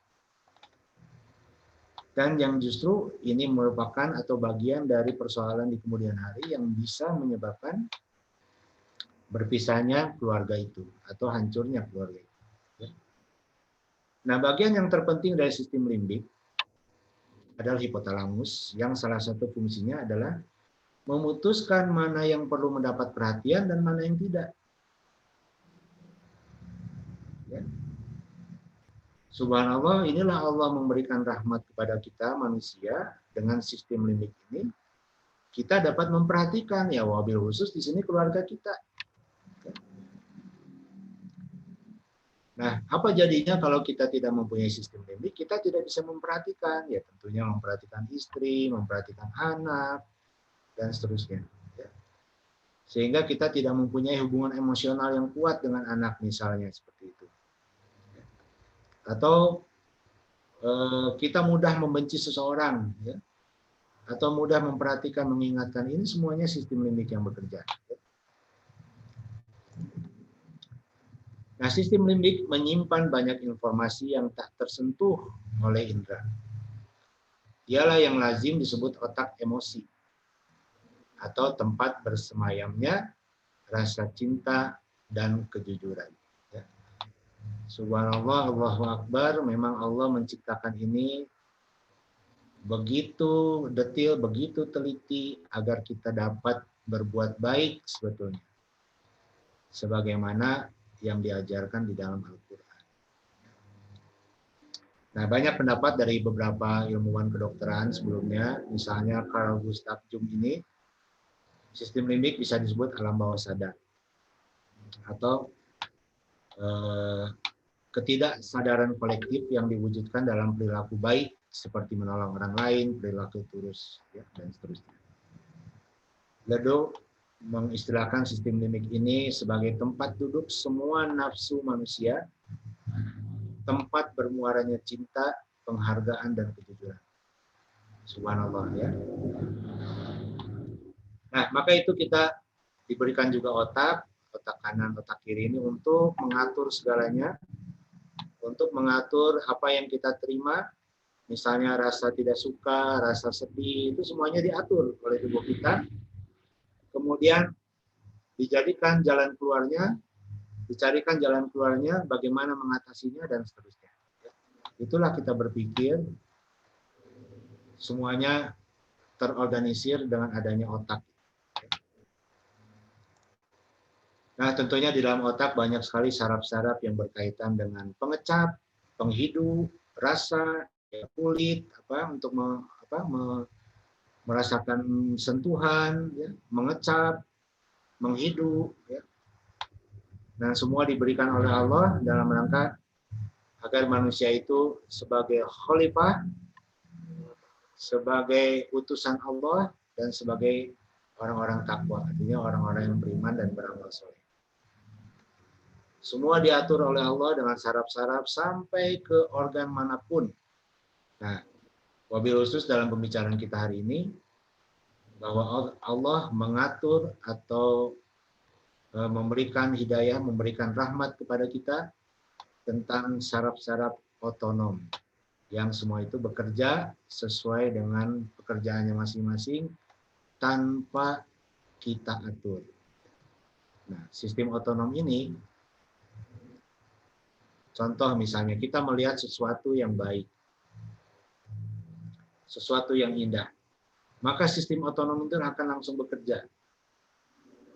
Dan yang justru ini merupakan atau bagian dari persoalan di kemudian hari yang bisa menyebabkan berpisahnya keluarga itu atau hancurnya keluarga itu. Nah, bagian yang terpenting dari sistem limbik adalah hipotalamus, yang salah satu fungsinya adalah memutuskan mana yang perlu mendapat perhatian dan mana yang tidak. Ya. Subhanallah, inilah Allah memberikan rahmat kepada kita manusia dengan sistem limbik ini. Kita dapat memperhatikan, ya wabil khusus di sini keluarga kita. Nah, apa jadinya kalau kita tidak mempunyai sistem limbik? Kita tidak bisa memperhatikan, ya tentunya memperhatikan istri, memperhatikan anak, dan seterusnya. Ya. Sehingga kita tidak mempunyai hubungan emosional yang kuat dengan anak misalnya seperti itu. Atau kita mudah membenci seseorang, ya. Atau mudah memperhatikan, mengingatkan, ini semuanya sistem limbik yang bekerja. Ya. Nah, sistem limbik menyimpan banyak informasi yang tak tersentuh oleh indera. Dialah yang lazim disebut otak emosi atau tempat bersemayamnya rasa cinta dan kejujuran. Ya. Subhanallah, Allahu Akbar, memang Allah menciptakan ini begitu detail, begitu teliti agar kita dapat berbuat baik sebetulnya. Sebagaimana yang diajarkan di dalam Al-Quran. Nah, banyak pendapat dari beberapa ilmuwan kedokteran sebelumnya, misalnya Carl Gustav Jung ini, sistem limbik bisa disebut alam bawah sadar atau ketidaksadaran kolektif yang diwujudkan dalam perilaku baik seperti menolong orang lain, perilaku tulus, ya, dan seterusnya. Ledo mengistilahkan sistem limbik ini sebagai tempat duduk semua nafsu manusia, tempat bermuaranya cinta, penghargaan, dan kejujuran. Subhanallah, ya. Nah, maka itu kita diberikan juga otak kanan, otak kiri ini untuk mengatur segalanya, untuk mengatur apa yang kita terima, misalnya rasa tidak suka, rasa sedih, itu semuanya diatur oleh tubuh kita. Kemudian dijadikan jalan keluarnya, dicarikan jalan keluarnya, bagaimana mengatasinya, dan seterusnya. Itulah kita berpikir, semuanya terorganisir dengan adanya otak. Nah, tentunya di dalam otak banyak sekali saraf-saraf yang berkaitan dengan pengecap, penghidup, rasa, kulit, untuk merasakan sentuhan, ya, mengecap, menghidup. Ya. Dan semua diberikan oleh Allah dalam rangka agar manusia itu sebagai khalifah, sebagai utusan Allah, dan sebagai orang-orang takwa, artinya orang-orang yang beriman dan beramal soleh. Semua diatur oleh Allah dengan saraf-saraf sampai ke organ manapun. Nah, wabil khusus dalam pembicaraan kita hari ini, bahwa Allah mengatur atau memberikan hidayah, memberikan rahmat kepada kita tentang saraf-saraf otonom, yang semua itu bekerja sesuai dengan pekerjaannya masing-masing tanpa kita atur. Nah, sistem otonom ini, contoh misalnya kita melihat sesuatu yang baik, sesuatu yang indah, maka sistem otonom itu akan langsung bekerja,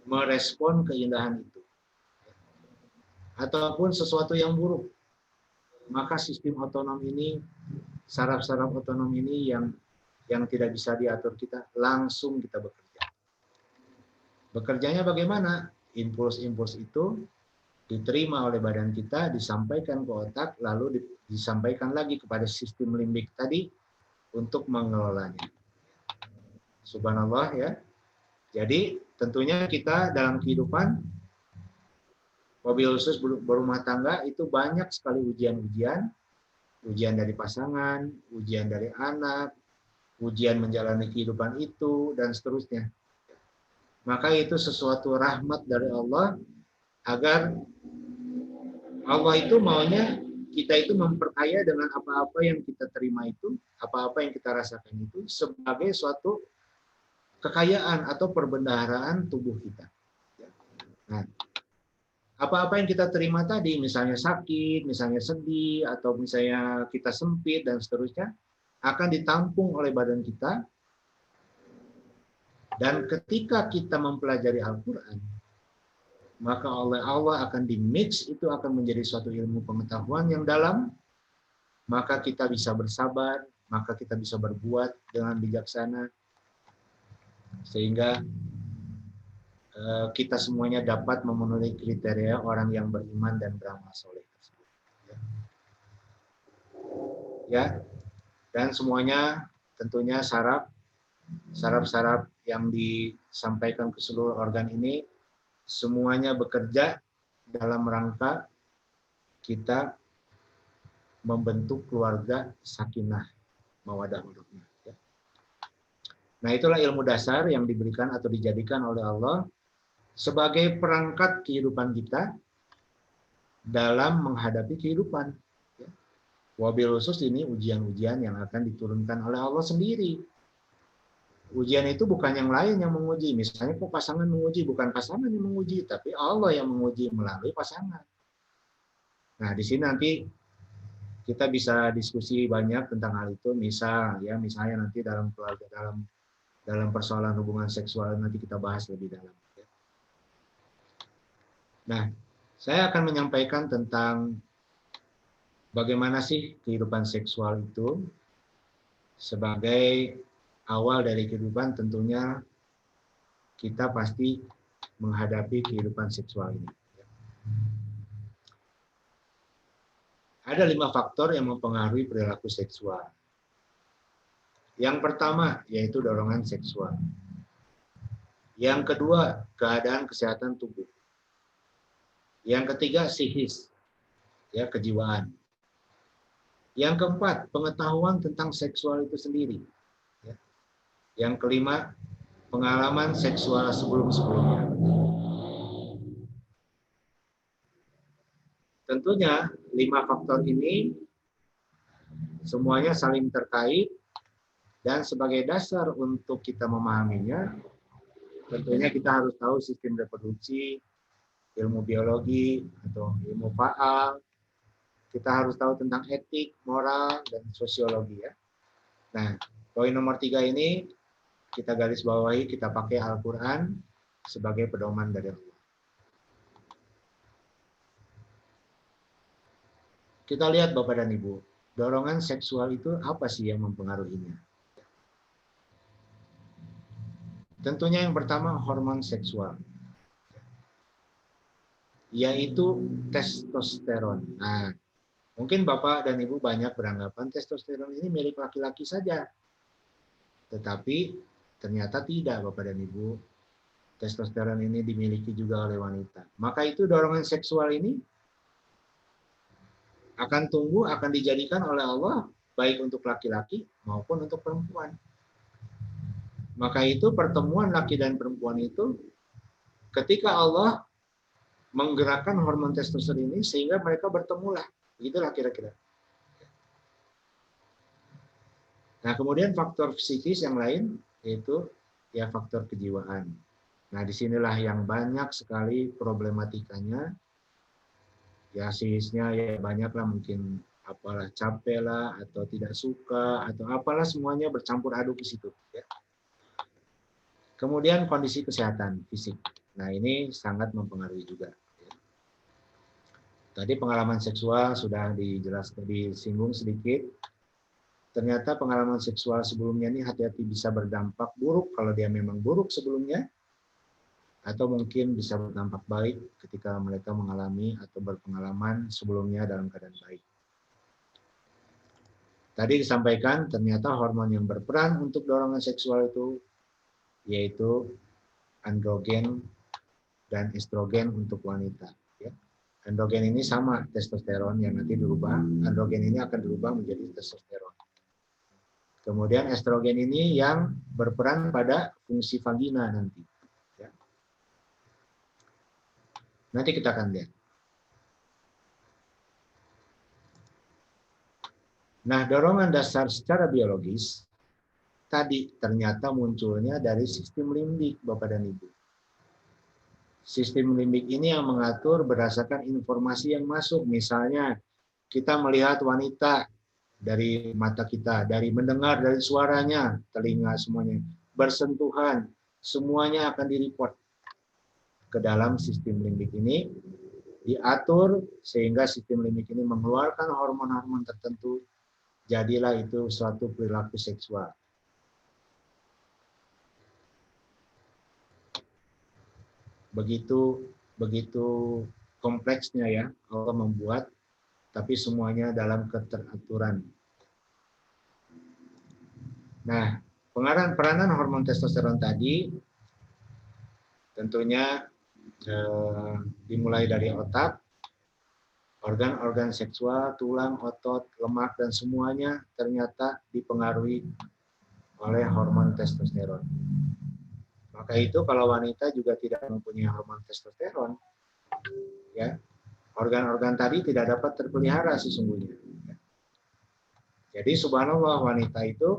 merespon keindahan itu. Ataupun sesuatu yang buruk, maka sistem otonom ini, saraf-saraf otonom ini yang tidak bisa diatur kita, langsung kita bekerja. Bekerjanya bagaimana? Impuls-impuls itu diterima oleh badan kita, disampaikan ke otak, lalu disampaikan lagi kepada sistem limbik tadi untuk mengelolanya. Subhanallah, ya. Jadi tentunya kita dalam kehidupan, wabil khusus berumah tangga, itu banyak sekali ujian-ujian. Ujian dari pasangan, ujian dari anak, ujian menjalani kehidupan itu, dan seterusnya. Maka itu sesuatu rahmat dari Allah, agar Allah itu maunya kita itu memperkaya dengan apa-apa yang kita terima itu, apa-apa yang kita rasakan itu, sebagai suatu kekayaan atau perbendaharaan tubuh kita. Nah, apa-apa yang kita terima tadi, misalnya sakit, misalnya sedih, atau misalnya kita sempit, dan seterusnya, akan ditampung oleh badan kita. Dan ketika kita mempelajari Al-Quran, maka oleh Allah akan di-mix, itu akan menjadi suatu ilmu pengetahuan yang dalam, maka kita bisa bersabar, maka kita bisa berbuat dengan bijaksana, sehingga kita semuanya dapat memenuhi kriteria orang yang beriman dan beramal soleh. Ya, dan semuanya tentunya saraf-saraf yang disampaikan ke seluruh organ ini, semuanya bekerja dalam rangka kita membentuk keluarga sakinah mawaddah warahmah. Nah, itulah ilmu dasar yang diberikan atau dijadikan oleh Allah sebagai perangkat kehidupan kita dalam menghadapi kehidupan. Wabil khusus ini ujian-ujian yang akan diturunkan oleh Allah sendiri. Ujian itu bukan yang lain yang menguji. Misalnya kok pasangan menguji, bukan pasangan yang menguji, tapi Allah yang menguji melalui pasangan. Nah, di sini nanti kita bisa diskusi banyak tentang hal itu. Misalnya nanti dalam keluarga, dalam persoalan hubungan seksual nanti kita bahas lebih dalam. Nah, saya akan menyampaikan tentang bagaimana sih kehidupan seksual itu. Sebagai awal dari kehidupan, tentunya kita pasti menghadapi kehidupan seksual ini. Ada 5 faktor yang mempengaruhi perilaku seksual. Yang pertama yaitu dorongan seksual. Yang kedua, keadaan kesehatan tubuh. Yang ketiga, psikis, ya, kejiwaan. Yang keempat, pengetahuan tentang seksual itu sendiri. Ya. Yang kelima, pengalaman seksual sebelum-sebelumnya. Tentunya 5 faktor ini semuanya saling terkait, dan sebagai dasar untuk kita memahaminya, tentunya kita harus tahu sistem reproduksi, ilmu biologi atau ilmu faal. Kita harus tahu tentang etik, moral, dan sosiologi ya. Nah, poin nomor 3 ini kita garis bawahi, kita pakai Al-Quran sebagai pedoman dari Allah. Kita lihat Bapak dan Ibu, dorongan seksual itu apa sih yang mempengaruhinya? Tentunya yang pertama hormon seksual, yaitu testosteron. Nah, mungkin Bapak dan Ibu banyak beranggapan testosteron ini milik laki-laki saja. Tetapi ternyata tidak Bapak dan Ibu. Testosteron ini dimiliki juga oleh wanita. Maka itu dorongan seksual ini akan tumbuh, akan dijadikan oleh Allah baik untuk laki-laki maupun untuk perempuan. Maka itu pertemuan laki dan perempuan itu ketika Allah menggerakkan hormon testosteron ini sehingga mereka bertemulah. Begitulah kira-kira. Nah, kemudian faktor psikis yang lain yaitu ya faktor kejiwaan. Nah, disinilah yang banyak sekali problematikanya. Ya, psikisnya ya banyaklah, mungkin apalah capek lah atau tidak suka atau apalah, semuanya bercampur aduk di situ. Ya. Kemudian kondisi kesehatan fisik. Nah, ini sangat mempengaruhi juga. Tadi pengalaman seksual sudah dijelaskan, disinggung sedikit. Ternyata pengalaman seksual sebelumnya ini hati-hati bisa berdampak buruk kalau dia memang buruk sebelumnya, atau mungkin bisa berdampak baik ketika mereka mengalami atau berpengalaman sebelumnya dalam keadaan baik. Tadi disampaikan ternyata hormon yang berperan untuk dorongan seksual itu yaitu androgen dan estrogen untuk wanita. Ya. Androgen ini sama testosteron yang nanti dirubah. Androgen ini akan dirubah menjadi testosteron. Kemudian estrogen ini yang berperan pada fungsi vagina nanti. Ya. Nanti kita akan lihat. Nah, dorongan dasar secara biologis tadi ternyata munculnya dari sistem limbik, Bapak dan Ibu. Sistem limbik ini yang mengatur berdasarkan informasi yang masuk. Misalnya, kita melihat wanita dari mata kita, dari mendengar dari suaranya, telinga semuanya, bersentuhan, semuanya akan direport ke dalam sistem limbik ini, diatur sehingga sistem limbik ini mengeluarkan hormon-hormon tertentu, jadilah itu suatu perilaku seksual. Begitu kompleksnya ya Allah membuat, tapi semuanya dalam keteraturan. Nah, peranan hormon testosteron tadi tentunya dimulai dari otak, organ-organ seksual, tulang, otot, lemak, dan semuanya ternyata dipengaruhi oleh hormon testosteron. Maka itu kalau wanita juga tidak mempunyai hormon testosteron, ya, organ-organ tadi tidak dapat terpelihara sesungguhnya. Jadi subhanallah, wanita itu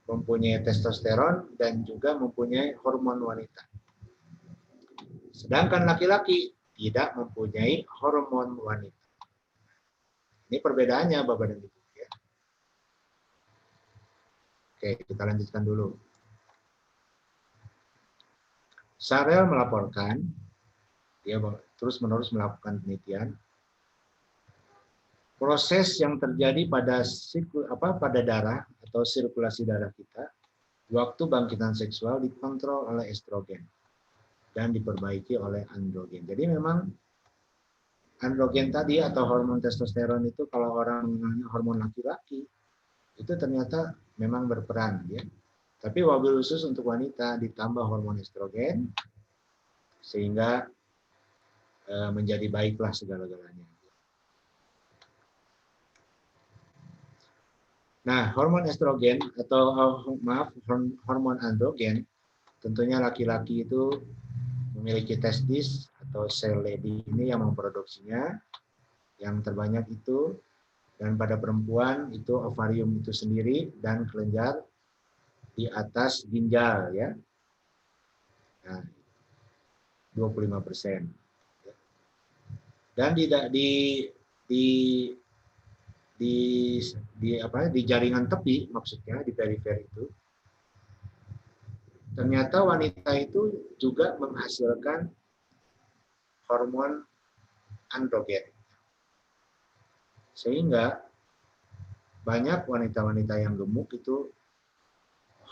mempunyai testosteron dan juga mempunyai hormon wanita. Sedangkan laki-laki tidak mempunyai hormon wanita. Ini perbedaannya Bapak dan Ibu. Ya. Oke, kita lanjutkan dulu. Sarel melaporkan, dia terus-menerus melakukan penelitian, proses yang terjadi pada darah atau sirkulasi darah kita, waktu bangkitan seksual dikontrol oleh estrogen dan diperbaiki oleh androgen. Jadi memang androgen tadi atau hormon testosteron itu kalau orang mengenalnya hormon laki-laki, itu ternyata memang berperan ya. Tapi wabil khusus untuk wanita ditambah hormon estrogen sehingga menjadi baiklah segala-galanya. Nah, hormon estrogen atau hormon androgen tentunya laki-laki itu memiliki testis atau sel lady ini yang memproduksinya yang terbanyak itu, dan pada perempuan itu ovarium itu sendiri dan kelenjar di atas ginjal ya. Nah, 25%. Dan di jaringan tepi maksudnya di perifer itu ternyata wanita itu juga menghasilkan hormon androgen. Sehingga banyak wanita-wanita yang gemuk itu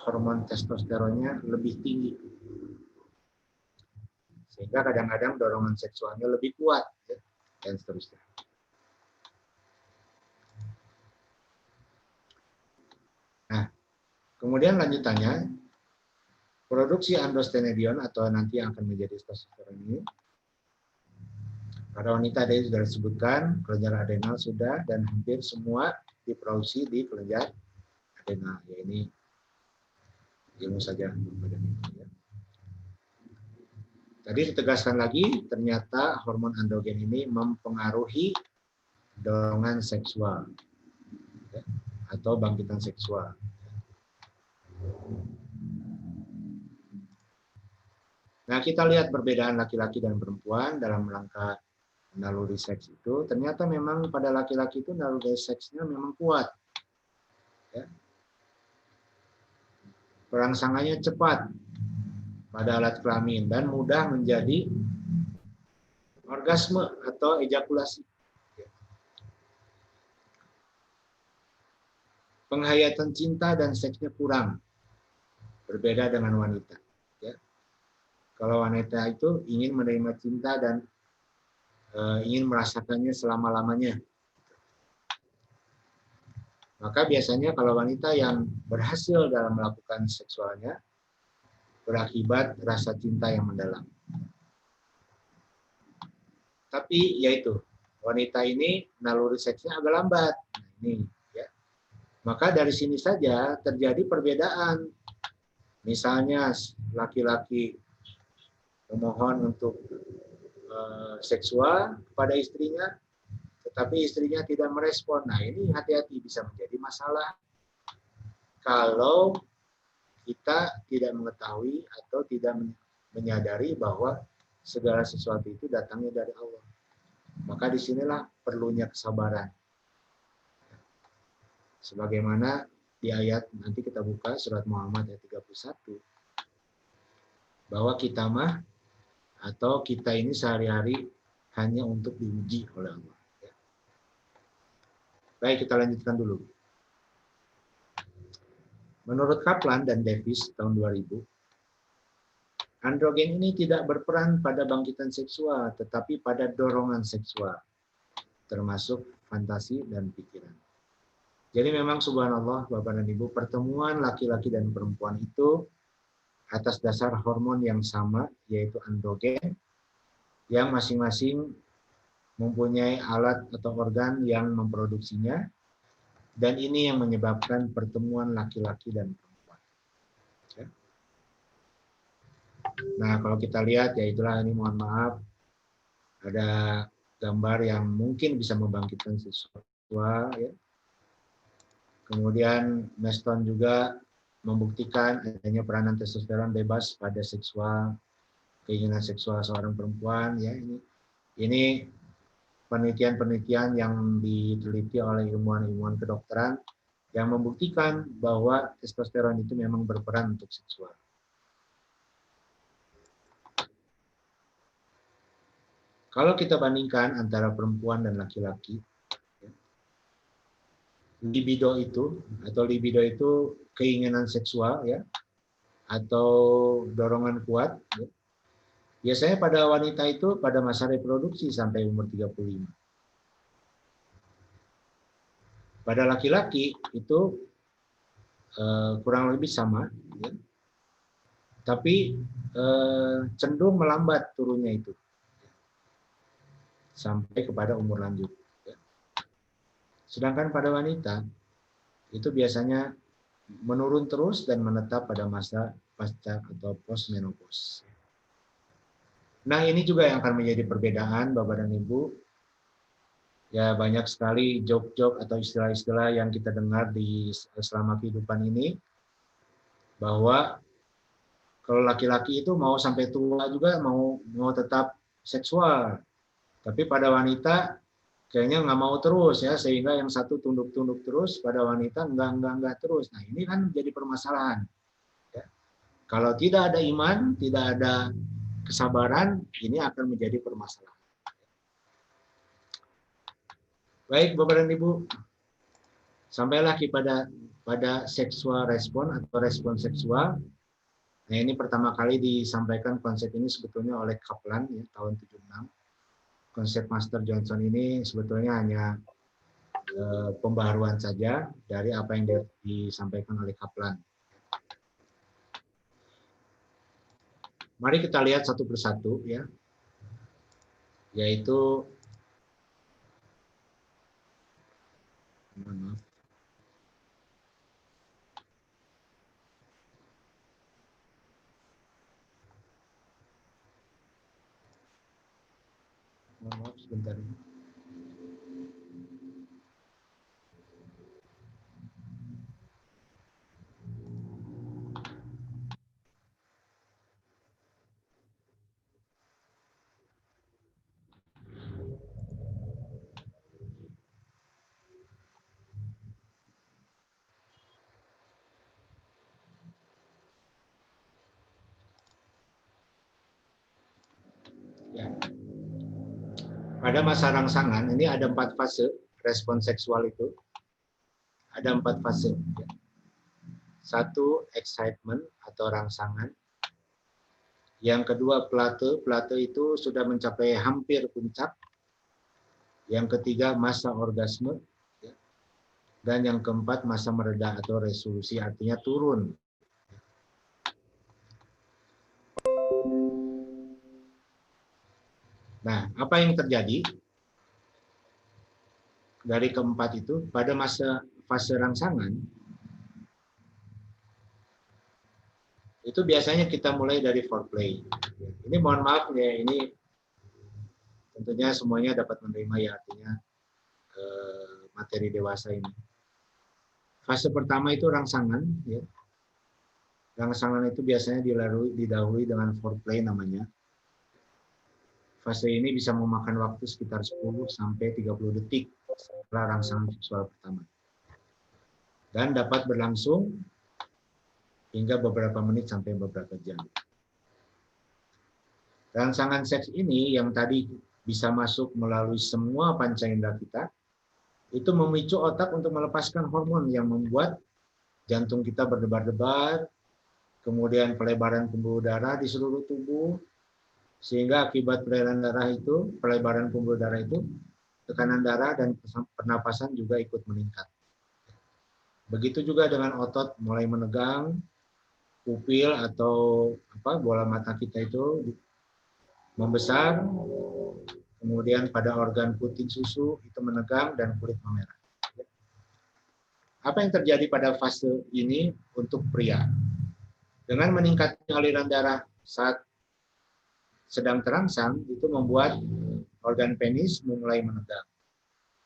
hormon testosteronnya lebih tinggi. Sehingga kadang-kadang dorongan seksualnya lebih kuat ya, dan seterusnya. Nah, kemudian lanjutannya produksi androstenedion atau nanti yang akan menjadi testosteron ini pada wanita tadi sudah disebutkan, kelenjar adrenal sudah, dan hampir semua diproduksi di kelenjar adrenal. Ya, ini ilmu saja. Tadi ditegaskan lagi, ternyata hormon androgen ini mempengaruhi dorongan seksual ya, atau bangkitan seksual. Nah, kita lihat perbedaan laki-laki dan perempuan dalam rangka naluri seks itu. Ternyata memang pada laki-laki itu naluri seksnya memang kuat. Ya. Perangsangannya cepat pada alat kelamin dan mudah menjadi orgasme atau ejakulasi. Penghayatan cinta dan seksnya kurang, berbeda dengan wanita. Ya. Kalau wanita itu ingin menerima cinta dan ingin merasakannya selama-lamanya. Maka biasanya kalau wanita yang berhasil dalam melakukan seksualnya, berakibat rasa cinta yang mendalam. Tapi yaitu wanita ini naluri seksnya agak lambat. Nah, ini ya. Maka dari sini saja terjadi perbedaan. Misalnya laki-laki memohon untuk seksual kepada istrinya, tetapi istrinya tidak merespon. Nah, ini hati-hati bisa menjadi masalah kalau kita tidak mengetahui atau tidak menyadari bahwa segala sesuatu itu datangnya dari Allah. Maka disinilah perlunya kesabaran. Sebagaimana di ayat, nanti kita buka surat Muhammad ayat 31, bahwa kita mah atau kita ini sehari-hari hanya untuk diuji oleh Allah. Baik, kita lanjutkan dulu. Menurut Kaplan dan Davis tahun 2000, androgen ini tidak berperan pada bangkitan seksual, tetapi pada dorongan seksual, termasuk fantasi dan pikiran. Jadi memang subhanallah, Bapak dan Ibu, pertemuan laki-laki dan perempuan itu atas dasar hormon yang sama, yaitu androgen, yang masing-masing mempunyai alat atau organ yang memproduksinya, dan ini yang menyebabkan pertemuan laki-laki dan perempuan. Ya. Nah, kalau kita lihat, ya itulah ini, mohon maaf, ada gambar yang mungkin bisa membangkitkan seksual. Ya. Kemudian Meston juga membuktikan adanya peranan testosteron bebas pada seksual, keinginan seksual seorang perempuan. Ya, ini penelitian-penelitian yang diteliti oleh ilmuwan-ilmuwan kedokteran yang membuktikan bahwa testosteron itu memang berperan untuk seksual. Kalau kita bandingkan antara perempuan dan laki-laki, libido itu keinginan seksual ya, atau dorongan kuat ya. Biasanya pada wanita itu pada masa reproduksi sampai umur 35. Pada laki-laki itu kurang lebih sama, ya. Tapi cenderung melambat turunnya itu sampai kepada umur lanjut. Ya. Sedangkan pada wanita itu biasanya menurun terus dan menetap pada masa pasca atau post menopause. Nah, ini juga yang akan menjadi perbedaan Bapak dan Ibu. Ya, banyak sekali joke-joke atau istilah-istilah yang kita dengar di selama kehidupan ini, bahwa kalau laki-laki itu mau sampai tua juga mau tetap seksual, tapi pada wanita kayaknya nggak mau terus, ya, sehingga yang satu tunduk-tunduk terus, pada wanita enggak terus. Nah, ini kan jadi permasalahan. Ya. Kalau tidak ada iman, tidak ada kesabaran, ini akan menjadi permasalahan. Baik, Bapak dan Ibu, sampailah pada seksual respon atau respon seksual. Nah, ini pertama kali disampaikan konsep ini sebetulnya oleh Kaplan, ya, tahun 76. Konsep Master Johnson ini sebetulnya hanya pembaharuan saja dari apa yang disampaikan oleh Kaplan. Mari kita lihat satu persatu, ya, yaitu maaf sebentar. Ya. Pada masa rangsangan ini ada 4 fase respon seksual itu. Ada 4 fase. Ya. 1, excitement atau rangsangan. Yang kedua, plate. Plate itu sudah mencapai hampir puncak. Yang ketiga, masa orgasme. Ya. Dan yang keempat, masa mereda atau resolusi, artinya turun. Nah, apa yang terjadi dari keempat itu pada fase rangsangan itu biasanya kita mulai dari foreplay. Ini mohon maaf ya, ini tentunya semuanya dapat menerima, ya, artinya materi dewasa ini. Fase pertama itu rangsangan, ya. Rangsangan itu biasanya didahului dengan foreplay namanya. Fase ini bisa memakan waktu sekitar 10 sampai 30 detik setelah rangsangan seksual pertama. Dan dapat berlangsung hingga beberapa menit sampai beberapa jam. Rangsangan seks ini yang tadi bisa masuk melalui semua panca indera kita, itu memicu otak untuk melepaskan hormon yang membuat jantung kita berdebar-debar, kemudian pelebaran pembuluh darah di seluruh tubuh, sehingga akibat pelebaran pembuluh darah itu, tekanan darah dan pernapasan juga ikut meningkat. Begitu juga dengan otot mulai menegang, pupil atau bola mata kita itu membesar, kemudian pada organ puting susu itu menegang dan kulit memerah. Apa yang terjadi pada fase ini untuk pria? Dengan meningkatnya aliran darah saat sedang terangsang, itu membuat organ penis mulai menegang.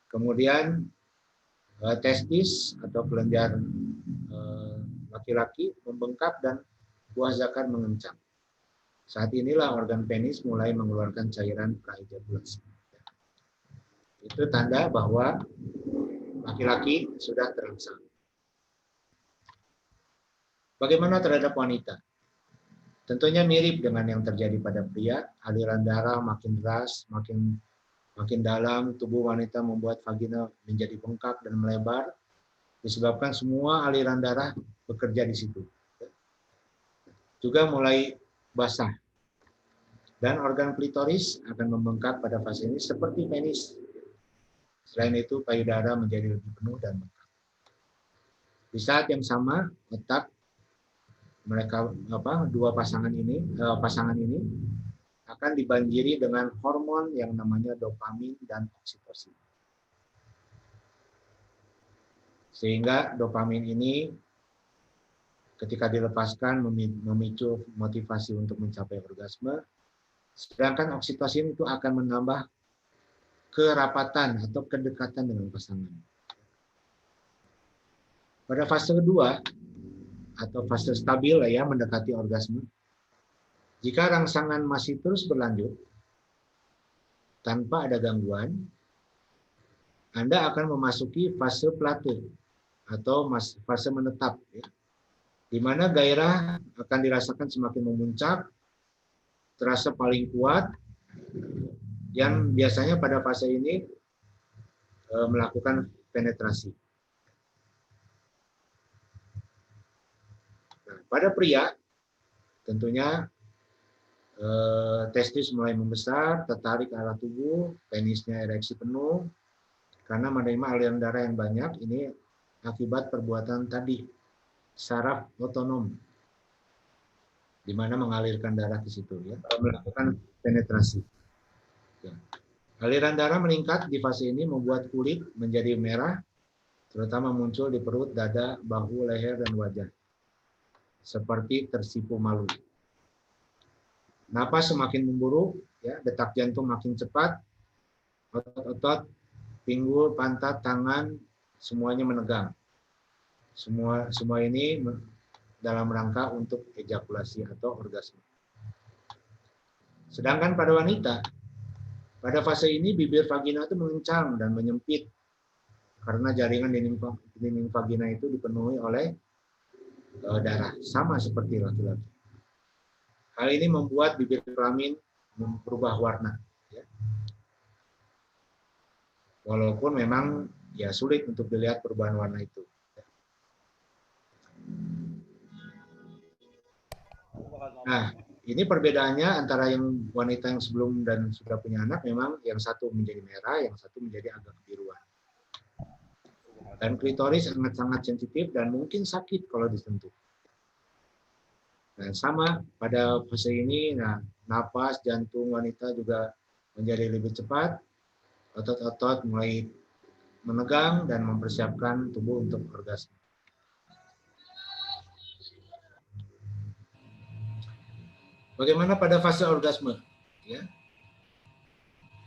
Kemudian testis atau kelenjar laki-laki membengkak dan buah zakar mengencang. Saat inilah organ penis mulai mengeluarkan cairan praejakulasi. Itu tanda bahwa laki-laki sudah terangsang. Bagaimana terhadap wanita? Tentunya mirip dengan yang terjadi pada pria, aliran darah makin deras, makin dalam, tubuh wanita membuat vagina menjadi bengkak dan melebar, disebabkan semua aliran darah bekerja di situ. Juga mulai basah. Dan organ klitoris akan membengkak pada fase ini seperti penis. Selain itu, payudara menjadi lebih penuh dan bengkak. Di saat yang sama, otak mereka dua pasangan ini akan dibanjiri dengan hormon yang namanya dopamin dan oksitosin. Sehingga dopamin ini ketika dilepaskan memicu motivasi untuk mencapai orgasme, sedangkan oksitosin itu akan menambah kerapatan atau kedekatan dengan pasangan. Pada fase kedua atau fase stabil mendekati orgasme, jika rangsangan masih terus berlanjut tanpa ada gangguan, Anda akan memasuki fase plateau atau fase menetap, di mana gairah akan dirasakan semakin memuncak, terasa paling kuat, yang biasanya pada fase ini melakukan penetrasi. Nah, pada pria, tentunya testis mulai membesar, tertarik ke arah tubuh, penisnya ereksi penuh, karena menerima aliran darah yang banyak. Ini akibat perbuatan tadi, saraf otonom, di mana mengalirkan darah ke situ, melakukan penetrasi. Aliran darah meningkat di fase ini membuat kulit menjadi merah, terutama muncul di perut, dada, bahu, leher, dan wajah, seperti tersipu malu. Napas semakin memburuk, detak jantung makin cepat, otot-otot, pinggul, pantat, tangan, semuanya menegang. Semua ini dalam rangka untuk ejakulasi atau orgasme. Sedangkan pada wanita, pada fase ini bibir vagina itu mengencang dan menyempit karena jaringan dinding vagina itu dipenuhi oleh darah, sama seperti laki-laki. Hal ini membuat bibir kelamin berubah warna. Walaupun memang sulit untuk dilihat perubahan warna itu. Nah, ini perbedaannya antara yang wanita yang sebelum dan sudah punya anak, memang yang satu menjadi merah, yang satu menjadi agak kebiruan. Dan klitoris sangat-sangat sensitif dan mungkin sakit kalau disentuh. Dan sama pada fase ini, napas, jantung wanita juga menjadi lebih cepat, otot-otot mulai menegang dan mempersiapkan tubuh untuk orgasme. Bagaimana pada fase orgasme?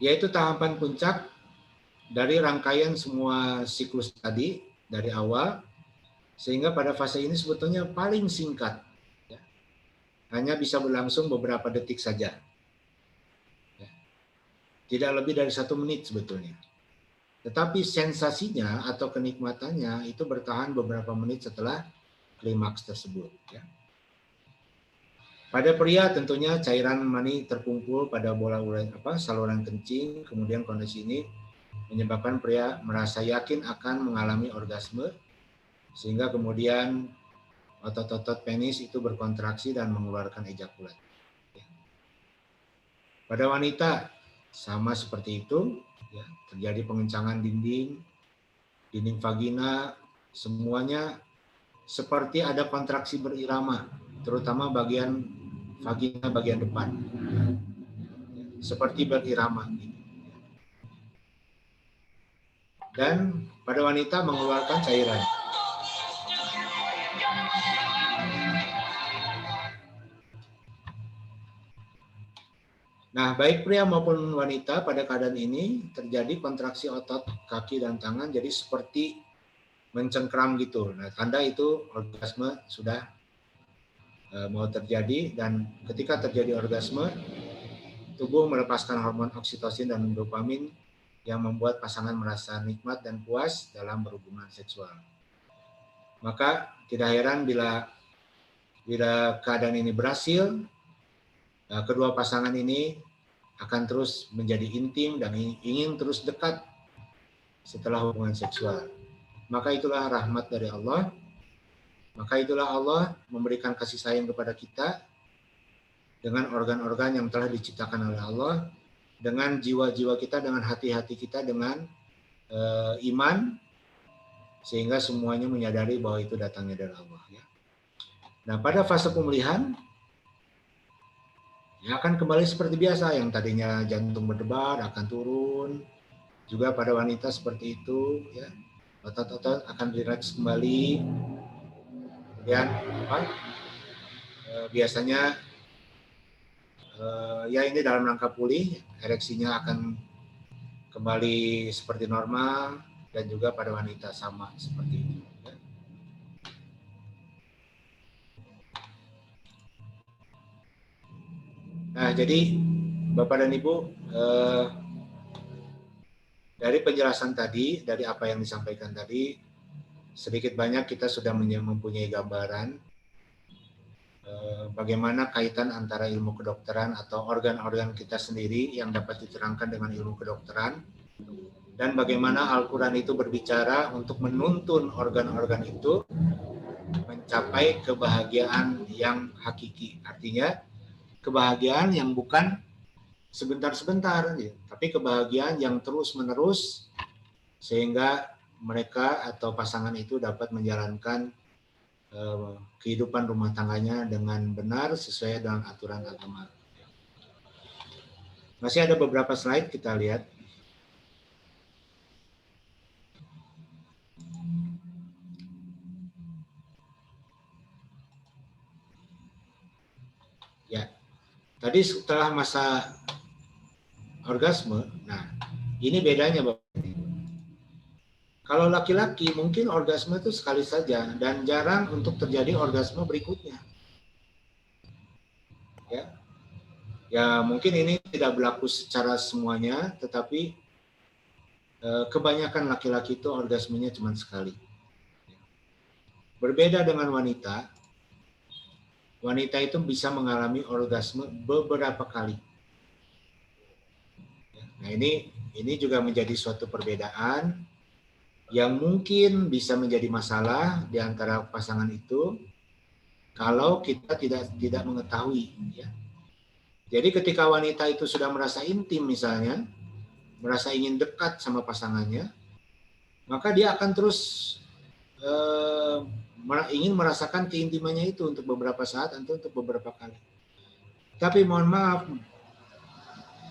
Yaitu tahapan puncak dari rangkaian semua siklus tadi dari awal, sehingga pada fase ini sebetulnya paling singkat. Hanya bisa berlangsung beberapa detik saja. Tidak lebih dari 1 menit sebetulnya. Tetapi sensasinya atau kenikmatannya itu bertahan beberapa menit setelah klimaks tersebut. Pada pria tentunya cairan mani terkumpul pada bola saluran kencing, kemudian kondisi ini menyebabkan pria merasa yakin akan mengalami orgasme, sehingga kemudian otot-otot penis itu berkontraksi dan mengeluarkan ejakulat. Pada wanita sama seperti itu, terjadi pengencangan dinding vagina, semuanya seperti ada kontraksi berirama, terutama bagian vagina bagian depan, seperti berirama. Dan pada wanita mengeluarkan cairan. Nah, baik pria maupun wanita pada keadaan ini terjadi kontraksi otot kaki dan tangan, jadi seperti mencengkram gitu. Nah, tanda itu orgasme sudah mau terjadi, dan ketika terjadi orgasme, tubuh melepaskan hormon oksitosin dan dopamin yang membuat pasangan merasa nikmat dan puas dalam berhubungan seksual. Maka tidak heran bila keadaan ini berhasil, kedua pasangan ini akan terus menjadi intim dan ingin terus dekat setelah hubungan seksual. Maka itulah rahmat dari Allah. Maka itulah Allah memberikan kasih sayang kepada kita dengan organ-organ yang telah diciptakan oleh Allah, dengan jiwa-jiwa kita, dengan hati-hati kita, dengan iman, sehingga semuanya menyadari bahwa itu datangnya dari Allah. Ya. Nah, pada fase pemulihan, ya akan kembali seperti biasa, yang tadinya jantung berdebar akan turun, juga pada wanita seperti itu, ya. Otot-otot akan rileks kembali. Kemudian biasanya ya ini dalam rangka pulih, ereksinya akan kembali seperti normal, dan juga pada wanita sama seperti itu. Ya. Nah, jadi Bapak dan Ibu, dari penjelasan tadi, dari apa yang disampaikan tadi, sedikit banyak kita sudah mempunyai gambaran bagaimana kaitan antara ilmu kedokteran atau organ-organ kita sendiri yang dapat diterangkan dengan ilmu kedokteran, dan bagaimana Al-Quran itu berbicara untuk menuntun organ-organ itu mencapai kebahagiaan yang hakiki. Artinya kebahagiaan yang bukan sebentar-sebentar, tapi kebahagiaan yang terus-menerus, sehingga mereka atau pasangan itu dapat menjalankan kehidupan rumah tangganya dengan benar sesuai dengan aturan agama. Masih ada beberapa slide, kita lihat. Ya, tadi setelah masa orgasme, nah ini bedanya Bapak. Kalau laki-laki mungkin orgasme itu sekali saja dan jarang untuk terjadi orgasme berikutnya. Ya mungkin ini tidak berlaku secara semuanya, tetapi kebanyakan laki-laki itu orgasmenya cuma sekali. Berbeda dengan wanita, wanita itu bisa mengalami orgasme beberapa kali. Nah ini juga menjadi suatu perbedaan yang mungkin bisa menjadi masalah di antara pasangan itu kalau kita tidak mengetahui. Ya. Jadi ketika wanita itu sudah merasa intim misalnya, merasa ingin dekat sama pasangannya, maka dia akan terus ingin merasakan keintimannya itu untuk beberapa saat atau untuk beberapa kali. Tapi mohon maaf,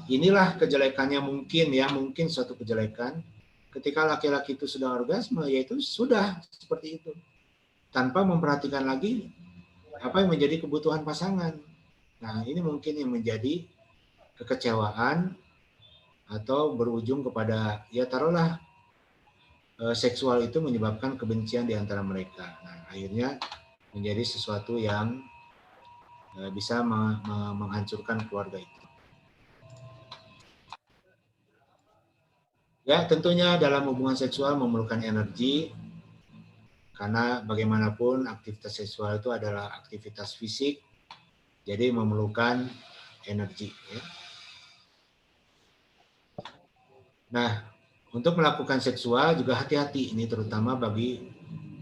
inilah kejelekannya mungkin suatu kejelekan. Ketika laki-laki itu sudah orgasme, yaitu sudah seperti itu. Tanpa memperhatikan lagi apa yang menjadi kebutuhan pasangan. Nah, ini mungkin yang menjadi kekecewaan atau berujung kepada, ya taruhlah, seksual itu menyebabkan kebencian di antara mereka. Nah, akhirnya menjadi sesuatu yang bisa menghancurkan keluarga itu. Ya, tentunya dalam hubungan seksual memerlukan energi, karena bagaimanapun aktivitas seksual itu adalah aktivitas fisik, jadi memerlukan energi. Ya. Nah, untuk melakukan seksual juga hati-hati, ini terutama bagi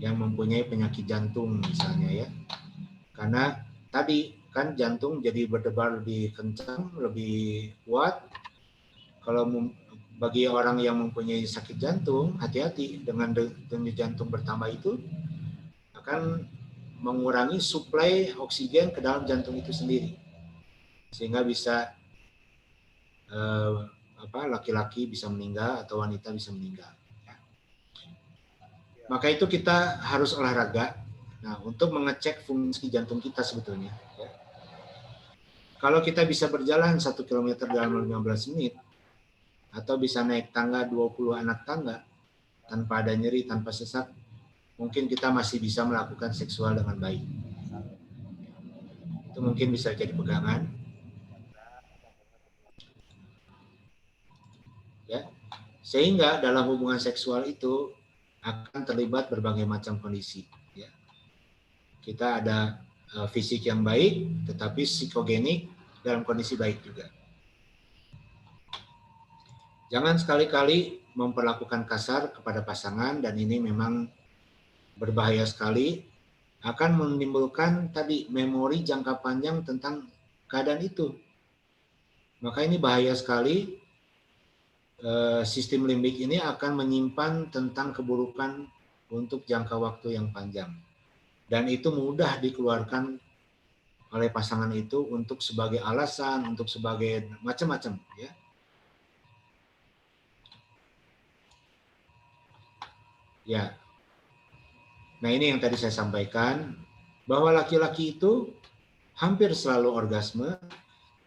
yang mempunyai penyakit jantung misalnya ya, karena tadi kan jantung jadi berdebar lebih kencang, lebih kuat. Kalau bagi orang yang mempunyai sakit jantung, hati-hati, dengan denyut jantung bertambah itu akan mengurangi suplai oksigen ke dalam jantung itu sendiri, sehingga bisa laki-laki bisa meninggal atau wanita bisa meninggal. Maka itu kita harus olahraga. Nah, untuk mengecek fungsi jantung kita sebetulnya. Kalau kita bisa berjalan 1 km dalam 15 menit, atau bisa naik tangga 20 anak tangga tanpa ada nyeri, tanpa sesak, mungkin kita masih bisa melakukan seksual dengan baik. Itu mungkin bisa jadi pegangan. Ya. Sehingga dalam hubungan seksual itu akan terlibat berbagai macam kondisi. Ya. Kita ada fisik yang baik, tetapi psikogenik dalam kondisi baik juga. Jangan sekali-kali memperlakukan kasar kepada pasangan, dan ini memang berbahaya sekali, akan menimbulkan tadi memori jangka panjang tentang keadaan itu. Maka ini bahaya sekali. Sistem limbik ini akan menyimpan tentang keburukan untuk jangka waktu yang panjang. Dan itu mudah dikeluarkan oleh pasangan itu untuk sebagai alasan, untuk sebagai macam-macam, ya. Ya. Nah, ini yang tadi saya sampaikan, bahwa laki-laki itu hampir selalu orgasme,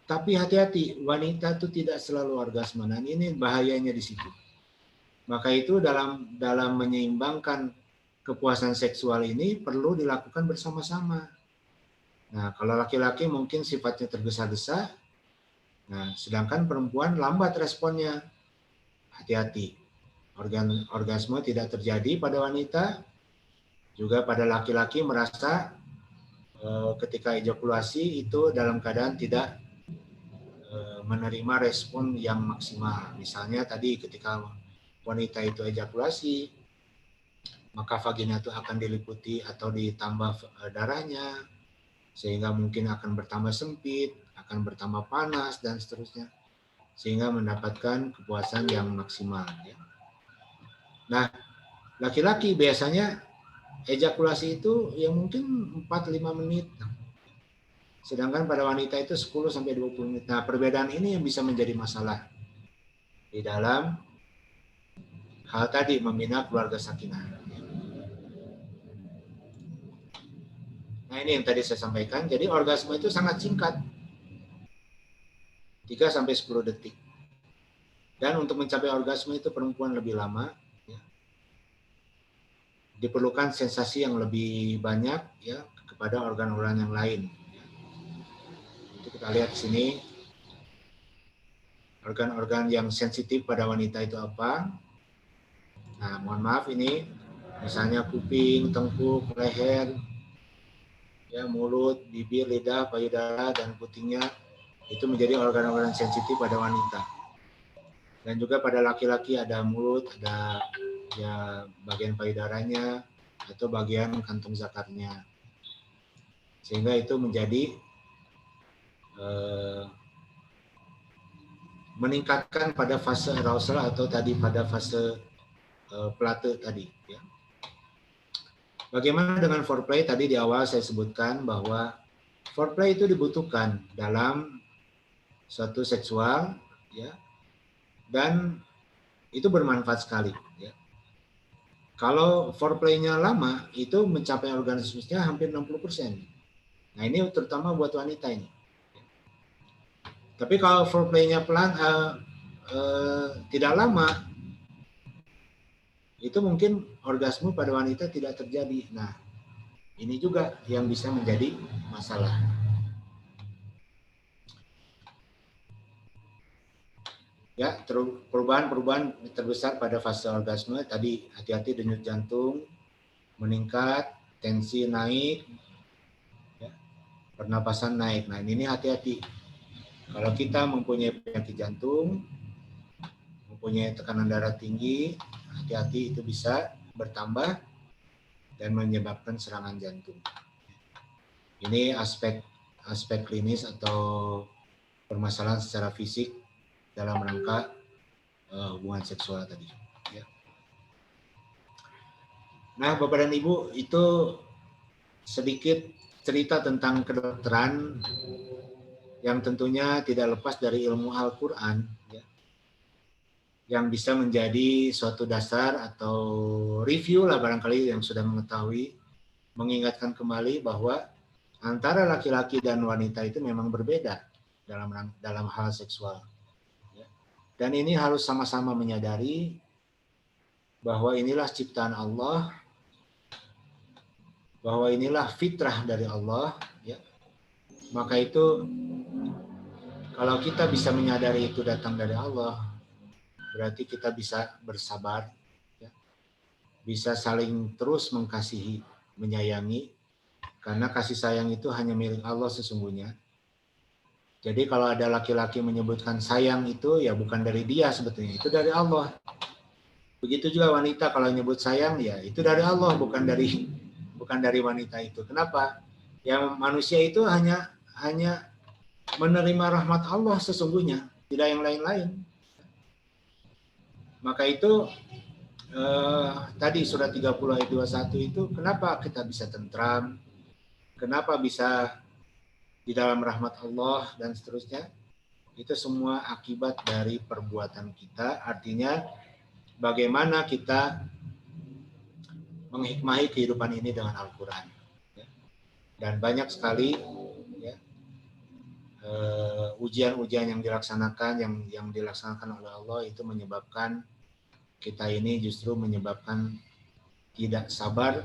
tapi hati-hati, wanita itu tidak selalu orgasme. Dan ini bahayanya di situ. Maka itu dalam menyeimbangkan kepuasan seksual ini perlu dilakukan bersama-sama. Nah, kalau laki-laki mungkin sifatnya tergesa-gesa, nah, sedangkan perempuan lambat responnya. Hati-hati. Orgasme tidak terjadi pada wanita, juga pada laki-laki merasa ketika ejakulasi itu dalam keadaan tidak menerima respon yang maksimal. Misalnya tadi ketika wanita itu ejakulasi, maka vagina itu akan diliputi atau ditambah darahnya, sehingga mungkin akan bertambah sempit, akan bertambah panas, dan seterusnya, sehingga mendapatkan kepuasan yang maksimal. Ya. Nah, laki-laki biasanya ejakulasi itu yang mungkin 4-5 menit. Sedangkan pada wanita itu 10-20 menit. Nah, perbedaan ini yang bisa menjadi masalah di dalam hal tadi, membina keluarga sakinah. Nah, ini yang tadi saya sampaikan. Jadi orgasme itu sangat singkat. 3-10 detik. Dan untuk mencapai orgasme itu perempuan lebih lama. Ya. Diperlukan sensasi yang lebih banyak ya kepada organ-organ yang lain. Ya. Itu kita lihat di sini. Organ-organ yang sensitif pada wanita itu apa? Nah, mohon maaf ini misalnya kuping, tengkuk, leher, ya, mulut, bibir, lidah, payudara, dan putingnya itu menjadi organ-organ sensitif pada wanita. Dan juga pada laki-laki ada mulut, ada ya bagian payudaranya atau bagian kantung zakarnya. Sehingga itu menjadi meningkatkan pada fase arousal atau tadi pada fase pelate tadi. Ya. Bagaimana dengan foreplay? Tadi di awal saya sebutkan bahwa foreplay itu dibutuhkan dalam suatu seksual, ya, dan itu bermanfaat sekali. Ya. Kalau foreplay-nya lama, itu mencapai orgasmenya hampir 60%. Nah, ini terutama buat wanita ini. Tapi kalau foreplay-nya pelan, tidak lama, itu mungkin orgasme pada wanita tidak terjadi. Nah, ini juga yang bisa menjadi masalah. Ya, perubahan-perubahan terbesar pada fase orgasme tadi, hati-hati denyut jantung meningkat, tensi naik, ya, pernapasan naik. Nah, ini hati-hati. Kalau kita mempunyai penyakit jantung, mempunyai tekanan darah tinggi, hati-hati itu bisa bertambah dan menyebabkan serangan jantung. Ini aspek klinis atau permasalahan secara fisik dalam rangka hubungan seksual tadi. Ya. Nah, Bapak dan Ibu, itu sedikit cerita tentang kedokteran yang tentunya tidak lepas dari ilmu Al-Quran, ya, yang bisa menjadi suatu dasar atau review lah barangkali yang sudah mengetahui, mengingatkan kembali bahwa antara laki-laki dan wanita itu memang berbeda dalam hal seksual. Ya. Dan ini harus sama-sama menyadari bahwa inilah ciptaan Allah, bahwa inilah fitrah dari Allah. Ya. Maka itu kalau kita bisa menyadari itu datang dari Allah, berarti kita bisa bersabar, ya. Bisa saling terus mengasihi, menyayangi, karena kasih sayang itu hanya milik Allah sesungguhnya. Jadi kalau ada laki-laki menyebutkan sayang itu ya bukan dari dia sebetulnya, itu dari Allah. Begitu juga wanita kalau nyebut sayang ya itu dari Allah, bukan dari wanita itu. Kenapa? Ya manusia itu hanya menerima rahmat Allah sesungguhnya, tidak yang lain-lain. Maka itu tadi surat 30 ayat 21 itu kenapa kita bisa tentram, kenapa bisa di dalam rahmat Allah dan seterusnya, itu semua akibat dari perbuatan kita. Artinya bagaimana kita menghikmahi kehidupan ini dengan Al-Quran. Dan banyak sekali ya, ujian-ujian yang dilaksanakan oleh Allah itu menyebabkan kita ini justru menyebabkan tidak sabar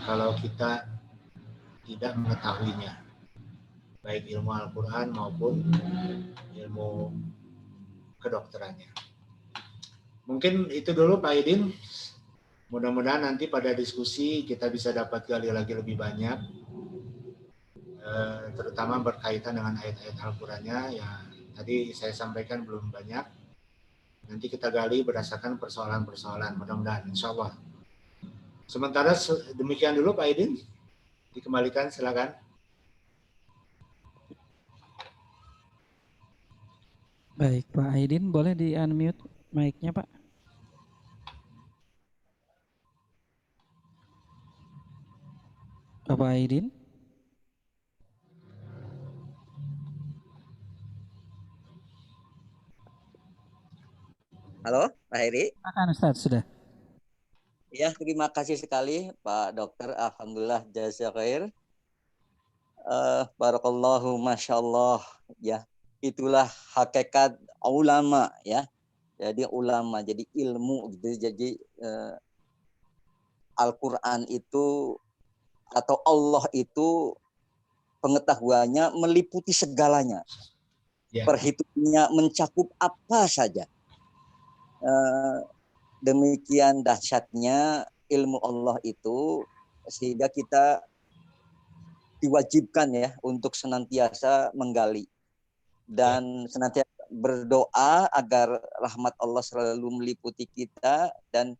kalau kita tidak mengetahuinya, baik ilmu Al-Quran maupun ilmu kedokterannya. Mungkin itu dulu Pak Aidin. Mudah-mudahan nanti pada diskusi kita bisa dapat gali lagi lebih banyak, terutama berkaitan dengan ayat-ayat Al-Qurannya. Ya, tadi saya sampaikan belum banyak. Nanti kita gali berdasarkan persoalan-persoalan, mudah-mudahan insya Allah. Sementara demikian dulu Pak Aidin, dikembalikan silakan. Baik, Pak Aidin, boleh di-unmute mic-nya, Pak? Bapak Aidin? Halo, Pak Heri. Silakan Ustaz, sudah. Ya, terima kasih sekali Pak Dokter. Alhamdulillah, jazakallah. Barakallahu, masya Allah. Ya, itulah hakikat ulama ya. Jadi ulama, jadi ilmu gitu. Jadi Al-Quran itu atau Allah itu pengetahuannya meliputi segalanya. Ya. Perhitungannya mencakup apa saja. Demikian dahsyatnya ilmu Allah itu sehingga kita diwajibkan ya untuk senantiasa menggali dan senantiasa berdoa agar rahmat Allah selalu meliputi kita dan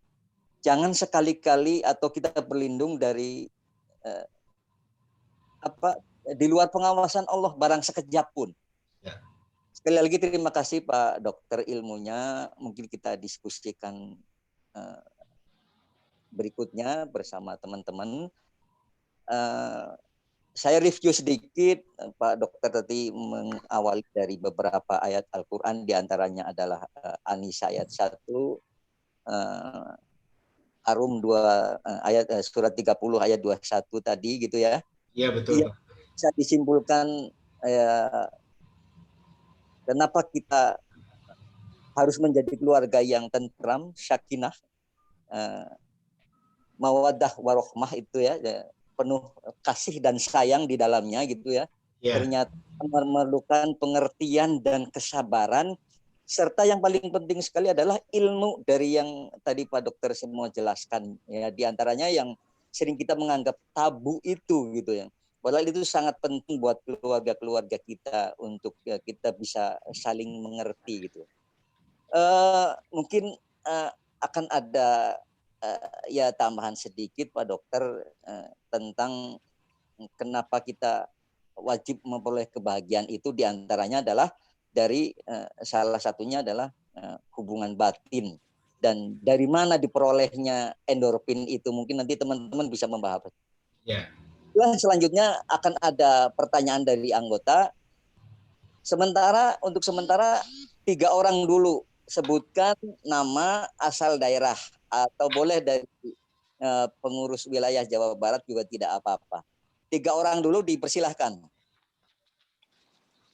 jangan sekali-kali atau kita berlindung dari di luar pengawasan Allah barang sekejap pun. Ya. Sekali lagi terima kasih Pak Dokter ilmunya. Mungkin kita diskusikan berikutnya bersama teman-teman. Saya review sedikit, Pak Dokter tadi mengawali dari beberapa ayat Al-Quran, diantaranya adalah An-Nisa ayat 1, Arum 2 ayat surat 30 ayat 21 tadi gitu ya. Iya betul. Ya, bisa disimpulkan kenapa kita harus menjadi keluarga yang tentram, sakinah, mawaddah warohmah itu ya, penuh kasih dan sayang di dalamnya gitu ya. Ternyata memerlukan pengertian dan kesabaran, serta yang paling penting sekali adalah ilmu dari yang tadi Pak Dokter semua jelaskan ya, diantaranya yang sering kita menganggap tabu itu gitu ya. Padahal itu sangat penting buat keluarga-keluarga kita untuk ya, kita bisa saling mengerti gitu. Mungkin akan ada ya tambahan sedikit Pak Dokter tentang kenapa kita wajib memperoleh kebahagiaan itu, diantaranya adalah dari salah satunya adalah hubungan batin, dan dari mana diperolehnya endorfin itu mungkin nanti teman-teman bisa membahas. Ya. Selanjutnya akan ada pertanyaan dari anggota. Untuk sementara 3 orang dulu, sebutkan nama, asal daerah, atau boleh dari pengurus wilayah Jawa Barat juga tidak apa-apa. 3 orang dulu dipersilahkan.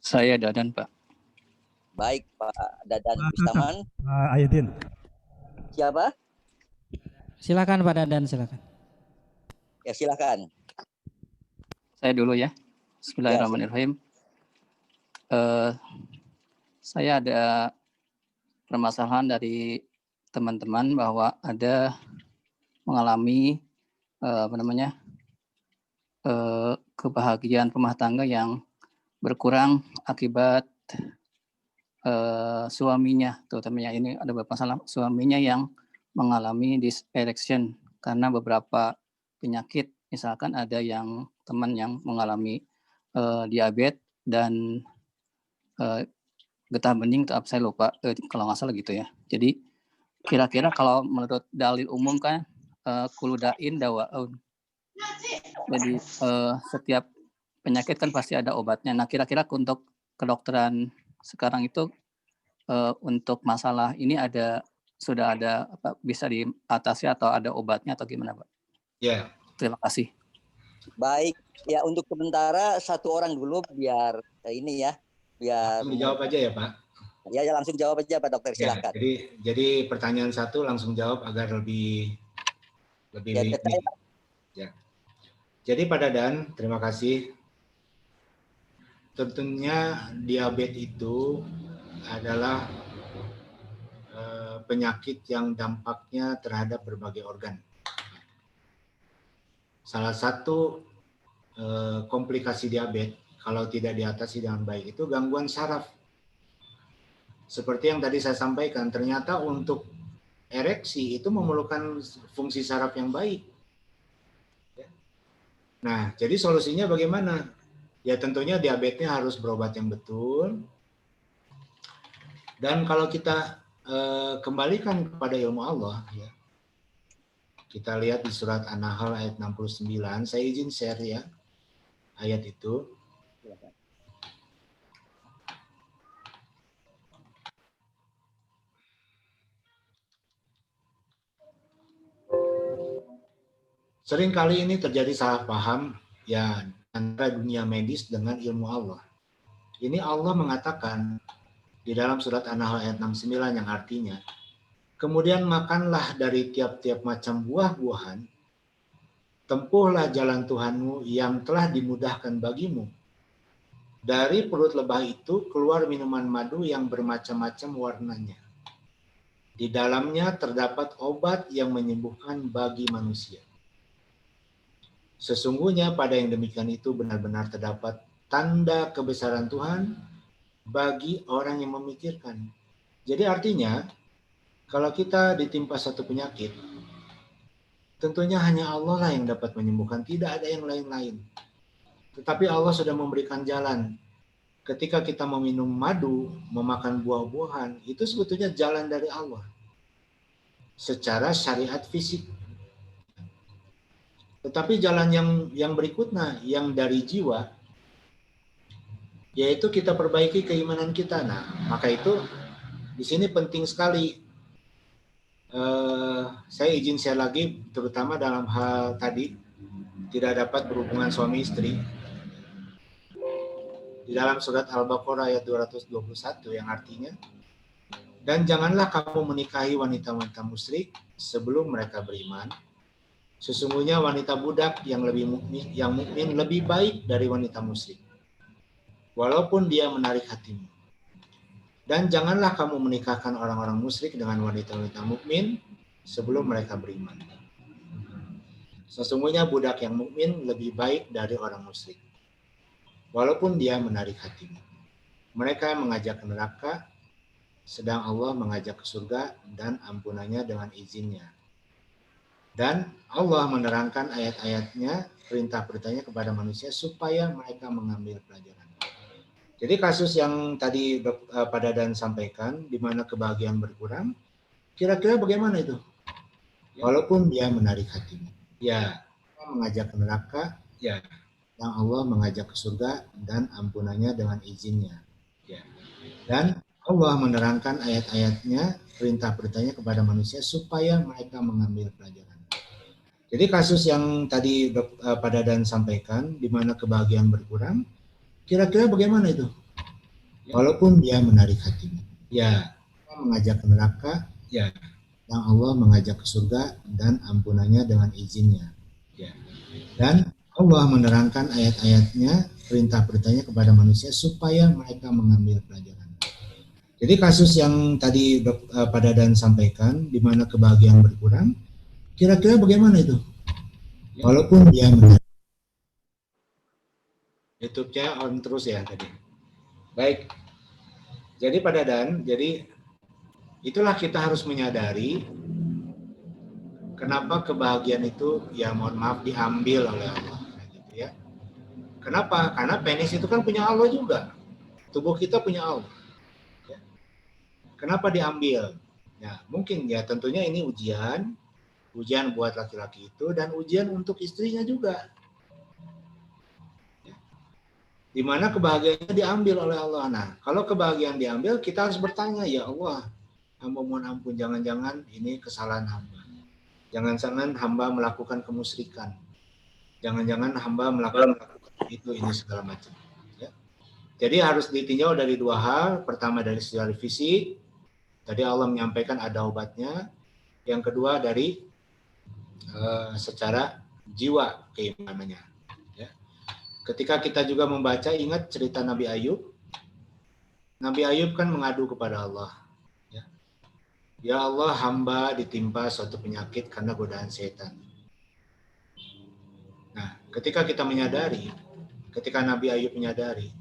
Saya Dadan, Pak. Baik, Pak Dadan Bustaman. Aidin. Siapa? Silakan Pak Dadan, silakan. Ya, silakan. Saya dulu ya. Bismillahirrahmanirrahim. Saya ada permasalahan dari teman-teman bahwa ada mengalami kebahagiaan rumah tangga yang berkurang akibat suaminya, terutamanya ini ada beberapa masalah suaminya yang mengalami dyserection karena beberapa penyakit, misalkan ada yang teman yang mengalami diabetes dan getah bening, saya lupa kalau nggak salah gitu ya. Jadi kira-kira kalau menurut dalil umum kan kuludain dawaun. Jadi setiap penyakit kan pasti ada obatnya. Nah, kira-kira untuk kedokteran sekarang itu untuk masalah ini sudah ada bisa diatasi atau ada obatnya atau gimana, Pak? Ya. Terima kasih. Baik, ya untuk sementara satu orang dulu biar ini ya, biar langsung dijawab aja ya Pak. Ya langsung jawab aja Pak Dokter, silakan. Ya, jadi pertanyaan satu langsung jawab agar lebih ya, ya. Jadi Pak Dadan, terima kasih. Tentunya diabetes itu adalah penyakit yang dampaknya terhadap berbagai organ. Salah satu komplikasi diabetes kalau tidak diatasi dengan baik itu gangguan saraf. Seperti yang tadi saya sampaikan, ternyata untuk ereksi itu memerlukan fungsi saraf yang baik. Nah, jadi solusinya bagaimana? Ya tentunya diabetesnya harus berobat yang betul. Dan kalau kita kembalikan kepada ilmu Allah, ya, kita lihat di surat An-Nahl ayat 69, saya izin share ya ayat itu. Seringkali ini terjadi salah paham ya antara dunia medis dengan ilmu Allah. Ini Allah mengatakan di dalam surat An-Nahl ayat 69 yang artinya, kemudian makanlah dari tiap-tiap macam buah-buahan, tempuhlah jalan Tuhanmu yang telah dimudahkan bagimu. Dari perut lebah itu keluar minuman madu yang bermacam-macam warnanya. Di dalamnya terdapat obat yang menyembuhkan bagi manusia. Sesungguhnya pada yang demikian itu benar-benar terdapat tanda kebesaran Tuhan bagi orang yang memikirkan. Jadi artinya, kalau kita ditimpa satu penyakit, tentunya hanya Allah lah yang dapat menyembuhkan, tidak ada yang lain-lain. Tetapi Allah sudah memberikan jalan. Ketika kita meminum madu, memakan buah-buahan, itu sebetulnya jalan dari Allah. Secara syariat fisik. Tetapi jalan yang berikutnya, yang dari jiwa, yaitu kita perbaiki keimanan kita. Nah, maka itu di sini penting sekali. Saya izin share lagi, terutama dalam hal tadi tidak dapat berhubungan suami istri. Di dalam surat Al-Baqarah ayat 221 yang artinya, dan janganlah kamu menikahi wanita-wanita musyrik sebelum mereka beriman. Sesungguhnya wanita budak yang mukmin lebih baik dari wanita musyrik, walaupun dia menarik hatimu. Dan janganlah kamu menikahkan orang-orang musyrik dengan wanita-wanita mukmin sebelum mereka beriman. Sesungguhnya budak yang mukmin lebih baik dari orang musyrik, walaupun dia menarik hatimu. Mereka mengajak ke neraka, sedang Allah mengajak ke surga dan ampunannya dengan izinnya. Dan Allah menerangkan ayat-ayatnya, perintah-perintahnya kepada manusia supaya mereka mengambil pelajaran. Jadi kasus yang tadi Pak Dadan sampaikan, di mana kebahagiaan berkurang, kira-kira bagaimana itu? Walaupun dia menarik hatimu. Ya, mengajak ke neraka, ya, yang Allah mengajak ke surga dan ampunannya dengan izinnya. Ya. Dan Allah menerangkan ayat-ayatnya, perintah-perintahnya kepada manusia supaya mereka mengambil pelajaran. Jadi kasus yang tadi Pak Dadan sampaikan, di mana kebahagiaan berkurang, kira-kira bagaimana itu? Walaupun dia menarik hatimu. Ya, mengajak ke neraka, ya, yang Allah mengajak ke surga dan ampunannya dengan izinnya. Ya. Dan Allah menerangkan ayat-ayatnya, perintah-perintahnya kepada manusia supaya mereka mengambil pelajaran. Jadi kasus yang tadi Pak Dadan sampaikan, di mana kebahagiaan berkurang, kira-kira bagaimana itu? Walaupun dia menarik. YouTube-nya on terus ya tadi. Baik. Jadi Pak Dadan, jadi itulah kita harus menyadari kenapa kebahagiaan itu ya mohon maaf diambil oleh Allah gitu ya. Kenapa? Karena penis itu kan punya Allah juga. Tubuh kita punya Allah. Ya. Kenapa diambil? Ya, mungkin ya tentunya ini ujian buat laki-laki itu dan ujian untuk istrinya juga. Ya. Di mana kebahagiaannya diambil oleh Allah. Nah, kalau kebahagiaan diambil, kita harus bertanya, ya Allah, hamba mohon ampun, jangan-jangan ini kesalahan hamba. Jangan-jangan hamba melakukan kemusyrikan. Jangan-jangan hamba melakukan ini segala macam. Ya. Jadi harus ditinjau dari dua hal. Pertama dari secara fisik. Tadi Allah menyampaikan ada obatnya. Yang kedua dari secara jiwa keimanannya. Ya. Ketika kita juga membaca, ingat cerita Nabi Ayub. Nabi Ayub kan mengadu kepada Allah. Ya, ya Allah, hamba ditimpa suatu penyakit karena godaan setan. Nah, ketika kita menyadari, ketika Nabi Ayub menyadari,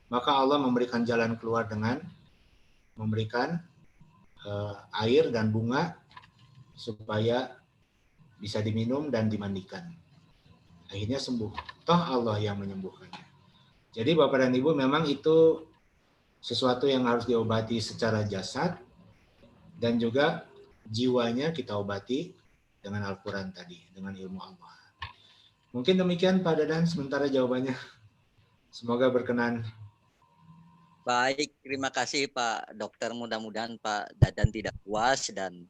maka Allah memberikan jalan keluar dengan memberikan air dan bunga supaya bisa diminum dan dimandikan. Akhirnya sembuh. Toh Allah yang menyembuhkannya. Jadi Bapak dan Ibu, memang itu sesuatu yang harus diobati secara jasad dan juga jiwanya kita obati dengan Al-Quran tadi, dengan ilmu Allah. Mungkin demikian Pak Dadan sementara jawabannya. Semoga berkenan. Baik, terima kasih Pak Dokter. Mudah-mudahan Pak Dadan tidak puas dan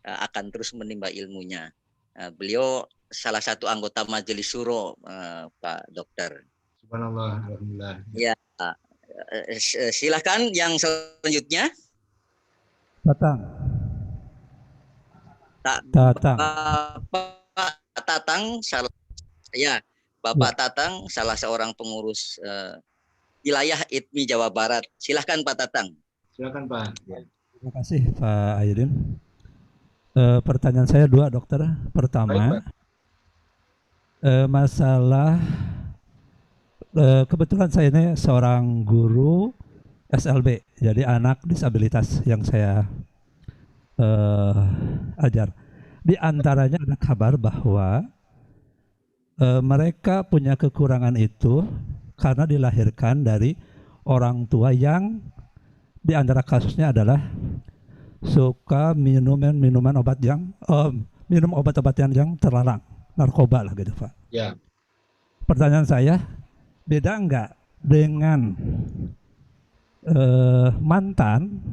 akan terus menimba ilmunya. Beliau salah satu anggota Majelis Syuro, Pak Dokter. Subhanallah, alhamdulillah. Ya, silakan yang selanjutnya. Tatang. Bapak Tatang, Bapak Tatang, salah seorang pengurus wilayah ITMI Jawa Barat. Silahkan Pak Tatang. Silakan Pak. Terima kasih Pak Aidin. Pertanyaan saya dua dokter. Pertama, masalah kebetulan saya ini seorang guru SLB, jadi anak disabilitas yang saya ajar. Di antaranya ada kabar bahwa mereka punya kekurangan itu karena dilahirkan dari orang tua yang di antara kasusnya adalah suka minuman obat yang minum obat-obatan yang terlarang, narkoba lah gitu Pak. Ya. Pertanyaan saya, beda enggak dengan mantan?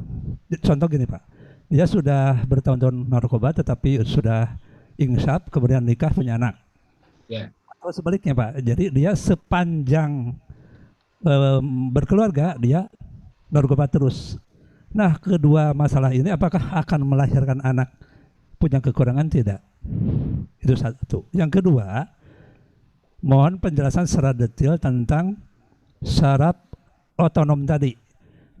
Contoh gini Pak, dia sudah bertahun-tahun narkoba tetapi sudah insaf kemudian nikah punya anak. Ya. Atau sebaliknya Pak, jadi dia sepanjang berkeluarga dia narkoba terus. Nah, kedua masalah ini apakah akan melahirkan anak punya kekurangan tidak? Itu satu. Yang kedua, mohon penjelasan secara detail tentang saraf otonom tadi.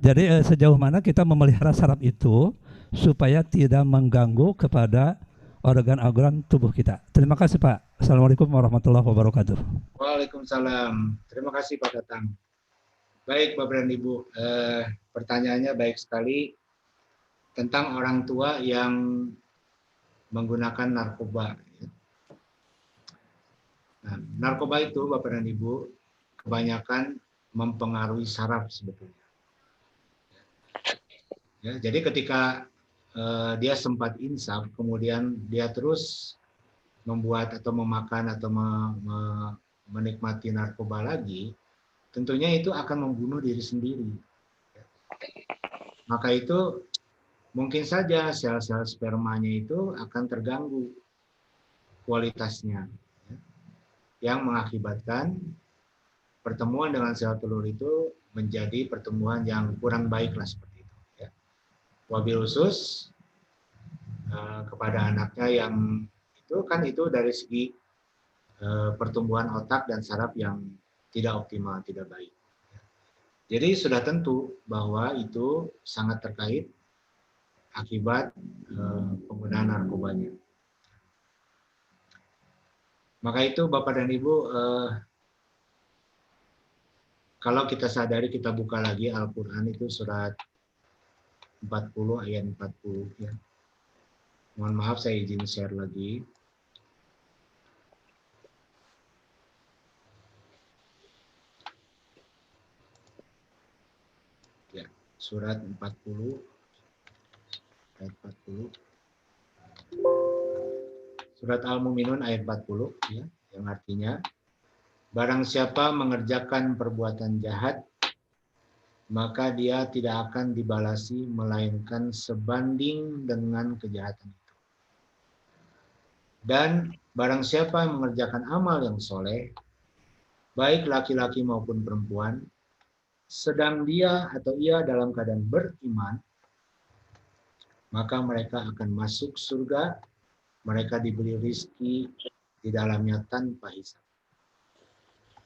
Jadi sejauh mana kita memelihara saraf itu supaya tidak mengganggu kepada organ-organ tubuh kita. Terima kasih Pak. Assalamualaikum warahmatullahi wabarakatuh. Waalaikumsalam. Terima kasih Pak Tatang. Baik Bapak dan Ibu, pertanyaannya baik sekali tentang orang tua yang menggunakan narkoba. Nah, narkoba itu Bapak dan Ibu kebanyakan mempengaruhi saraf sebetulnya. Ya, jadi ketika dia sempat insaf, kemudian dia terus membuat atau memakan atau menikmati narkoba lagi, tentunya itu akan membunuh diri sendiri. Maka itu mungkin saja sel-sel spermanya itu akan terganggu kualitasnya, yang mengakibatkan pertemuan dengan sel telur itu menjadi pertemuan yang kurang baik lah seperti itu. Ya. Wabil khusus kepada anaknya yang itu dari segi pertumbuhan otak dan saraf yang tidak optimal, tidak baik. Jadi sudah tentu bahwa itu sangat terkait akibat penggunaan narkobanya. Maka itu Bapak dan Ibu, kalau kita sadari, kita buka lagi Al-Quran itu surat 40 ayat 40. Ya. Mohon maaf saya izin share lagi. Ya, surat 40 ayat 40. Surat Al-Mu'minun ayat 40 ya, yang artinya barang siapa mengerjakan perbuatan jahat maka dia tidak akan dibalasi melainkan sebanding dengan kejahatan itu. Dan barang siapa yang mengerjakan amal yang soleh, baik laki-laki maupun perempuan, sedang dia atau ia dalam keadaan beriman, maka mereka akan masuk surga, mereka diberi rizki di dalamnya tanpa hisab.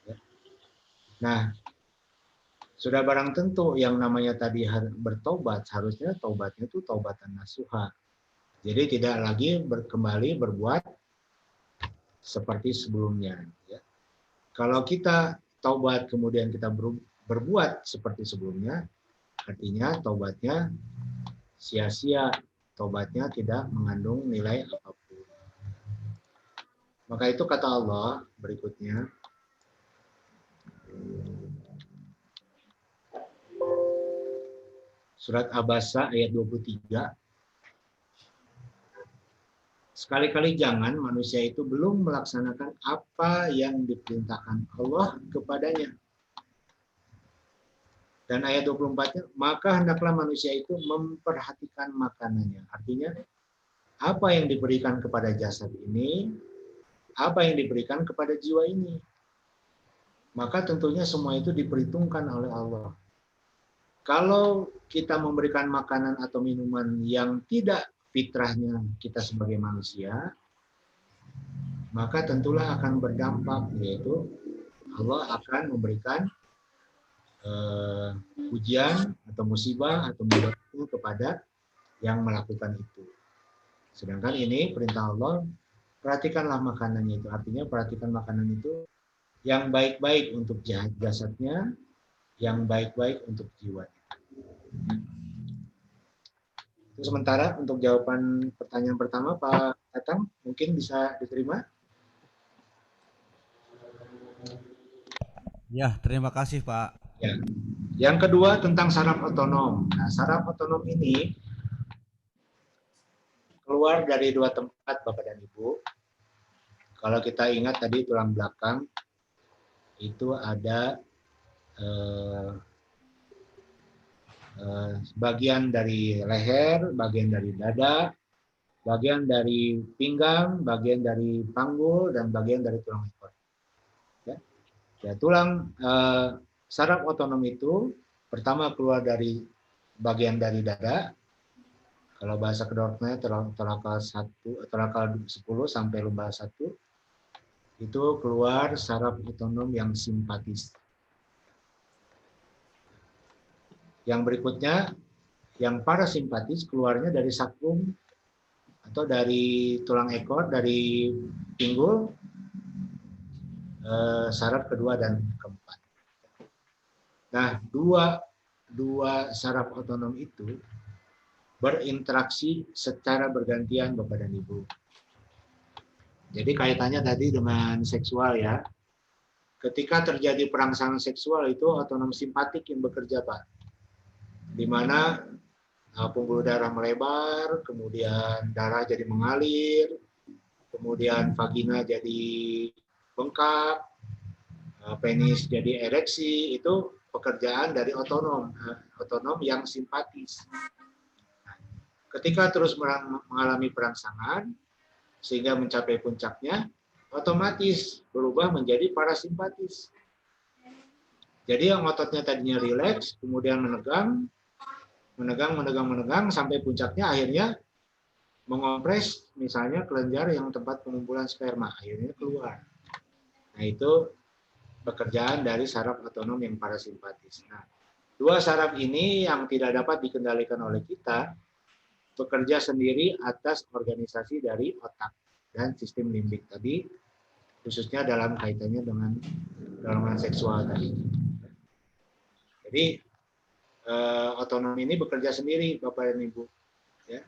Ya. Nah, sudah barang tentu yang namanya tadi bertobat, harusnya taubatnya itu taubatan nasuha. Jadi tidak lagi kembali berbuat seperti sebelumnya. Ya. Kalau kita taubat kemudian kita berbuat seperti sebelumnya, artinya taubatnya sia-sia, taubatnya tidak mengandung nilai apapun. Maka itu kata Allah berikutnya, surat Abasa ayat 23, sekali-kali jangan manusia itu belum melaksanakan apa yang diperintahkan Allah kepadanya. Dan ayat 24-nya, maka hendaklah manusia itu memperhatikan makanannya. Artinya, apa yang diberikan kepada jasad ini, apa yang diberikan kepada jiwa ini. Maka tentunya semua itu diperhitungkan oleh Allah. Kalau kita memberikan makanan atau minuman yang tidak fitrahnya kita sebagai manusia, maka tentulah akan berdampak, yaitu Allah akan memberikan ujian atau musibah atau mudarat kepada yang melakukan itu. Sedangkan ini perintah Allah, perhatikanlah makanannya itu. Artinya perhatikan makanan itu yang baik-baik untuk jasadnya, yang baik-baik untuk jiwanya. Itu sementara untuk jawaban pertanyaan pertama, Pak Tatang, mungkin bisa diterima? Ya, terima kasih Pak. Ya. Yang kedua tentang saraf otonom. Nah, saraf otonom ini keluar dari dua tempat, Bapak dan Ibu. Kalau kita ingat tadi tulang belakang itu ada bagian dari leher, bagian dari dada, bagian dari pinggang, bagian dari panggul, dan bagian dari tulang ekor. Ya, tulang saraf otonom itu pertama keluar dari bagian dari dada. Kalau bahasa kedokterannya torakal 10 sampai lumbar 1 itu keluar saraf otonom yang simpatis. Yang berikutnya yang parasimpatis keluarnya dari sakrum atau dari tulang ekor, dari pinggul, saraf kedua dan keempat. Nah, dua saraf otonom itu berinteraksi secara bergantian, Bapak dan Ibu. Jadi kaitannya tadi dengan seksual ya. Ketika terjadi perangsangan seksual itu otonom simpatik yang bekerja, Pak. Di mana pembuluh darah melebar, kemudian darah jadi mengalir, kemudian vagina jadi bengkak, penis jadi ereksi, itu pekerjaan dari otonom yang simpatis. Ketika terus mengalami perangsangan, sehingga mencapai puncaknya, otomatis berubah menjadi parasimpatis. Jadi yang ototnya tadinya rileks, kemudian menegang, sampai puncaknya akhirnya mengompres misalnya kelenjar yang tempat pengumpulan sperma, akhirnya keluar. Nah, itu pekerjaan dari saraf otonom yang parasimpatis. Nah, dua saraf ini yang tidak dapat dikendalikan oleh kita, bekerja sendiri atas organisasi dari otak dan sistem limbik tadi, khususnya dalam kaitannya dengan dorongan seksual tadi. Jadi otonom ini bekerja sendiri, Bapak dan Ibu. Ya.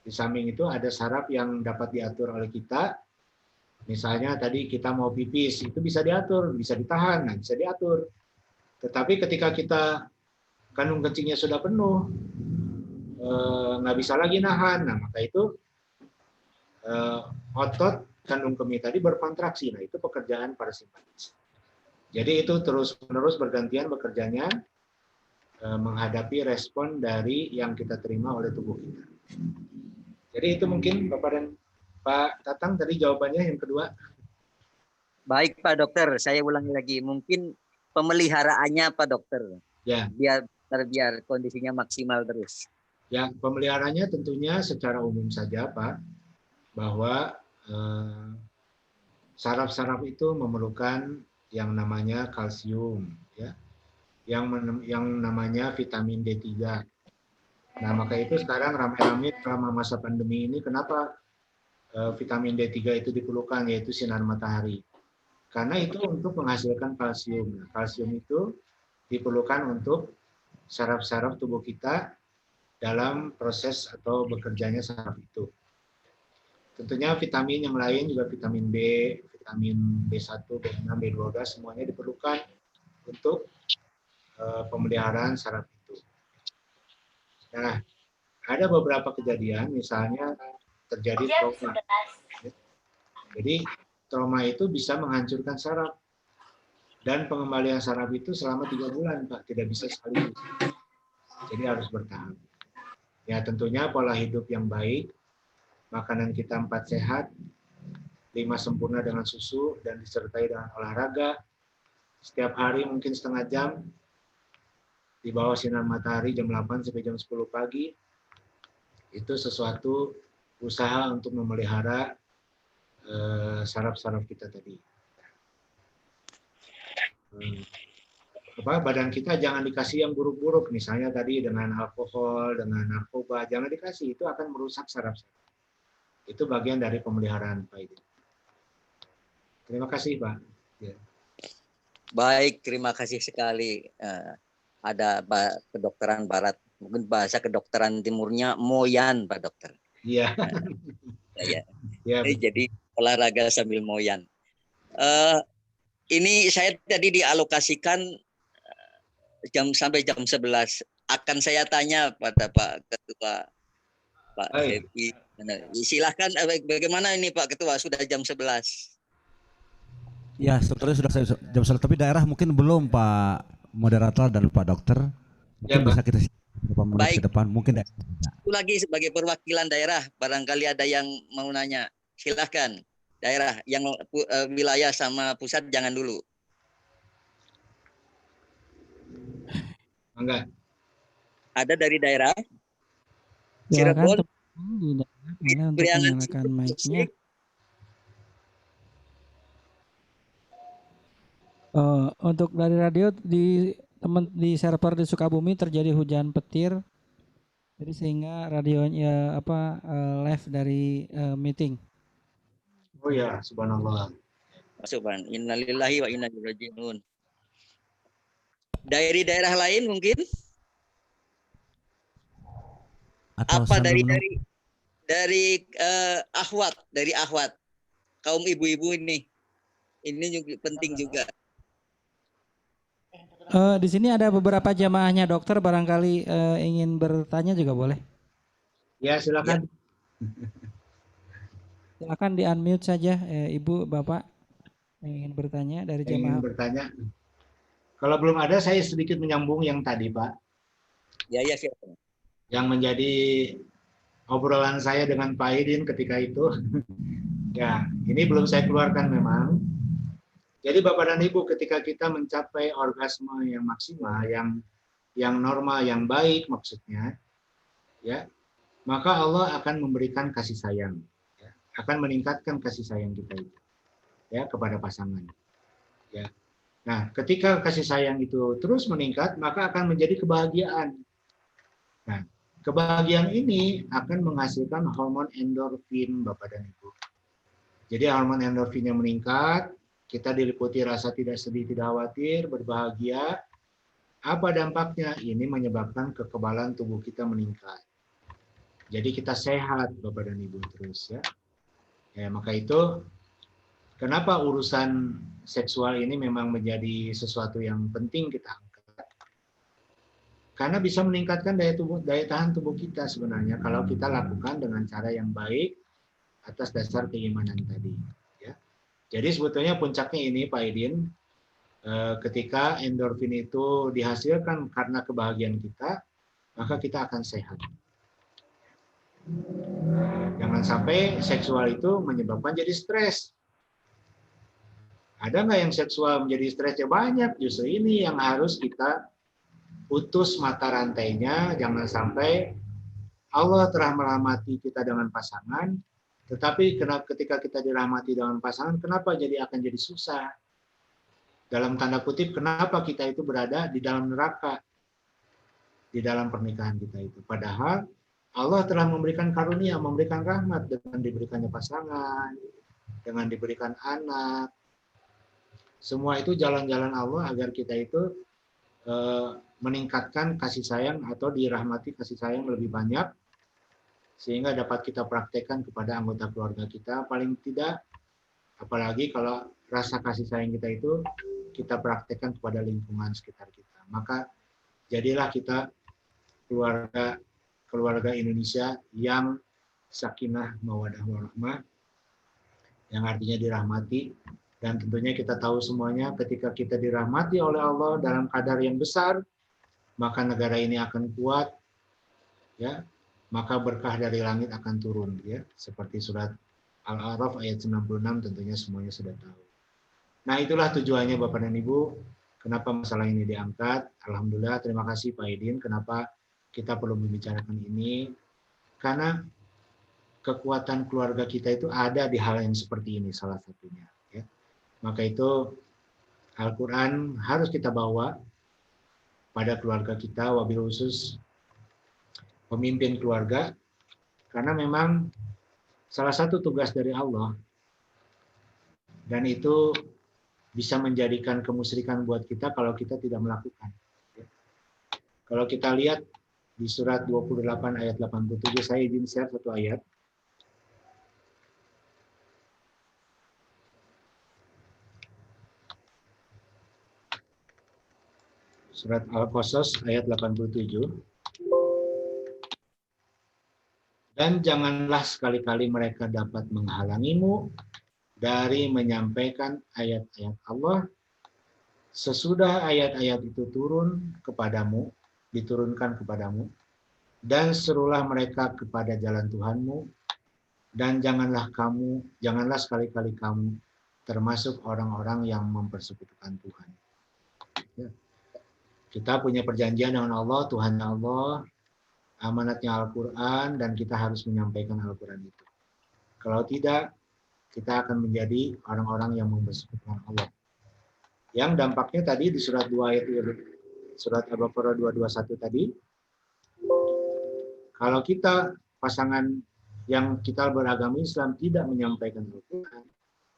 Di samping itu ada saraf yang dapat diatur oleh kita. Misalnya tadi kita mau pipis, itu bisa diatur, bisa ditahan, bisa diatur. Tetapi ketika kita kandung kencingnya sudah penuh, nggak bisa lagi nahan. Nah, maka itu otot kandung kemih tadi berkontraksi. Nah, itu pekerjaan parasimpatis. Jadi itu terus-menerus bergantian bekerjanya menghadapi respon dari yang kita terima oleh tubuh kita. Jadi itu mungkin Bapak dan Pak Tatang tadi jawabannya yang kedua. Baik Pak Dokter, saya ulangi lagi. Mungkin pemeliharaannya Pak Dokter. Ya. Biar kondisinya maksimal terus. Ya, pemeliharaannya tentunya secara umum saja Pak, bahwa saraf-saraf itu memerlukan yang namanya kalsium, ya, yang namanya vitamin D3. Nah, maka itu sekarang ramai-ramai selama masa pandemi ini kenapa vitamin D3 itu diperlukan, yaitu sinar matahari. Karena itu untuk menghasilkan kalsium. Nah, kalsium itu diperlukan untuk saraf-saraf tubuh kita dalam proses atau bekerjanya saraf itu. Tentunya vitamin yang lain juga vitamin B, vitamin B1, B6, B12 semuanya diperlukan untuk pemeliharaan saraf itu. Nah, ada beberapa kejadian, misalnya terjadi trauma. Jadi trauma itu bisa menghancurkan saraf. Dan pengembalian saraf itu selama 3 bulan, Pak. Tidak bisa sekaligus. Jadi harus bertahap. Ya, tentunya pola hidup yang baik, makanan kita 4 sehat, 5 sempurna dengan susu, dan disertai dengan olahraga. Setiap hari mungkin setengah jam, di bawah sinar matahari jam 8 sampai jam 10 pagi. Itu sesuatu usaha untuk memelihara saraf-saraf kita tadi. Badan kita jangan dikasih yang buruk-buruk, misalnya tadi dengan alkohol, dengan narkoba, jangan dikasih, itu akan merusak saraf-saraf. Itu bagian dari pemeliharaan Pak Idin. Terima kasih Pak. Ya. Baik, terima kasih sekali. Ada kedokteran barat, mungkin bahasa kedokteran timurnya moyan Pak Dokter. Iya. Ya, jadi olahraga sambil moyan. Ini saya tadi dialokasikan sampai jam 11. Akan saya tanya pada Pak Ketua, Pak Happy. Silahkan, bagaimana ini Pak Ketua, sudah jam 11. Ya, sebetulnya sudah jam 11, tapi daerah mungkin belum Pak Moderator dan Pak Dokter. Mungkin ya, bisa kita beberapa menit ke depan. Mungkin Itu lagi sebagai perwakilan daerah, barangkali ada yang mau nanya. Silahkan. Daerah yang wilayah sama pusat jangan dulu. Enggak. Ada dari daerah? Silakan di daerah untuk menyalakan mic-nya. Untuk dari radio di server di Sukabumi terjadi hujan petir. Jadi sehingga radionya live dari meeting. Oh ya, subhanallah. Subhan, innalillahi wa inna ilaihi raji'un. Dari daerah lain mungkin? Atau apa dari akhwat, dari akhwat kaum ibu-ibu ini juga penting juga. Di sini ada beberapa jamaahnya dokter, barangkali ingin bertanya juga boleh. Ya, silakan. Ya. Silakan di unmute saja, Ibu, Bapak ingin bertanya dari jamaah. Ingin bertanya. Kalau belum ada, saya sedikit menyambung yang tadi, Pak. Ya, silakan. Yang menjadi obrolan saya dengan Pak Idin ketika itu. Ya, ini belum saya keluarkan memang. Jadi Bapak dan Ibu, ketika kita mencapai orgasme yang maksimal, yang normal, yang baik maksudnya, ya, maka Allah akan memberikan kasih sayang, ya, akan meningkatkan kasih sayang kita itu, ya, kepada pasangan. Ya. Nah, ketika kasih sayang itu terus meningkat, maka akan menjadi kebahagiaan. Nah, kebahagiaan ini akan menghasilkan hormon endorfin, Bapak dan Ibu. Jadi hormon endorfinnya meningkat, kita diliputi rasa tidak sedih, tidak khawatir, berbahagia. Apa dampaknya? Ini menyebabkan kekebalan tubuh kita meningkat. Jadi kita sehat, Bapak dan Ibu, terus ya. Ya, maka itu kenapa urusan seksual ini memang menjadi sesuatu yang penting kita angkat. Karena bisa meningkatkan daya tahan tubuh kita sebenarnya kalau kita lakukan dengan cara yang baik atas dasar keimanan tadi. Ya. Jadi sebetulnya puncaknya ini Pak Aidin, ketika endorfin itu dihasilkan karena kebahagiaan kita, maka kita akan sehat. Jangan sampai seksual itu menyebabkan jadi stres. Ada nggak yang seksual menjadi stres? Ya banyak. Justru ini yang harus kita putus mata rantainya. Jangan sampai Allah telah merahmati kita dengan pasangan, tetapi ketika kita dirahmati dengan pasangan, kenapa akan jadi susah? Dalam tanda kutip, kenapa kita itu berada di dalam neraka di dalam pernikahan kita itu? Padahal Allah telah memberikan karunia, memberikan rahmat dengan diberikannya pasangan, dengan diberikan anak. Semua itu jalan-jalan Allah agar kita itu meningkatkan kasih sayang atau dirahmati kasih sayang lebih banyak, sehingga dapat kita praktekkan kepada anggota keluarga kita. Paling tidak, apalagi kalau rasa kasih sayang kita itu kita praktekkan kepada lingkungan sekitar kita. Maka jadilah kita keluarga Indonesia yang sakinah mawaddah warahmah, yang artinya dirahmati. Dan tentunya kita tahu semuanya, ketika kita dirahmati oleh Allah dalam kadar yang besar, maka negara ini akan kuat, ya, maka berkah dari langit akan turun, ya, seperti surat Al-A'raf ayat 96, tentunya semuanya sudah tahu. Nah, itulah tujuannya Bapak dan Ibu, kenapa masalah ini diangkat. Alhamdulillah, terima kasih Pak Aidin, kenapa kita perlu membicarakan ini, karena kekuatan keluarga kita itu ada di hal yang seperti ini, salah satunya. Ya. Maka itu Al-Quran harus kita bawa pada keluarga kita, wabil khusus pemimpin keluarga, karena memang salah satu tugas dari Allah, dan itu bisa menjadikan kemusyrikan buat kita kalau kita tidak melakukan. Kalau kita lihat di surat 28 ayat 87, saya izin share satu ayat. Surat Al-Qasas ayat 87. Dan janganlah sekali-kali mereka dapat menghalangimu dari menyampaikan ayat-ayat Allah sesudah ayat-ayat itu diturunkan kepadamu, dan serulah mereka kepada jalan Tuhanmu, dan janganlah sekali-kali kamu termasuk orang-orang yang mempersekutukan Tuhan. Ya. Kita punya perjanjian dengan Allah, Tuhan Allah, amanatnya Al-Quran, dan kita harus menyampaikan Al-Quran itu. Kalau tidak, kita akan menjadi orang-orang yang mempersekutukan Allah. Yang dampaknya tadi di surat 2 ayat surat Al-Baqarah 221 tadi, kalau kita pasangan yang kita beragama Islam tidak menyampaikan Al-Quran,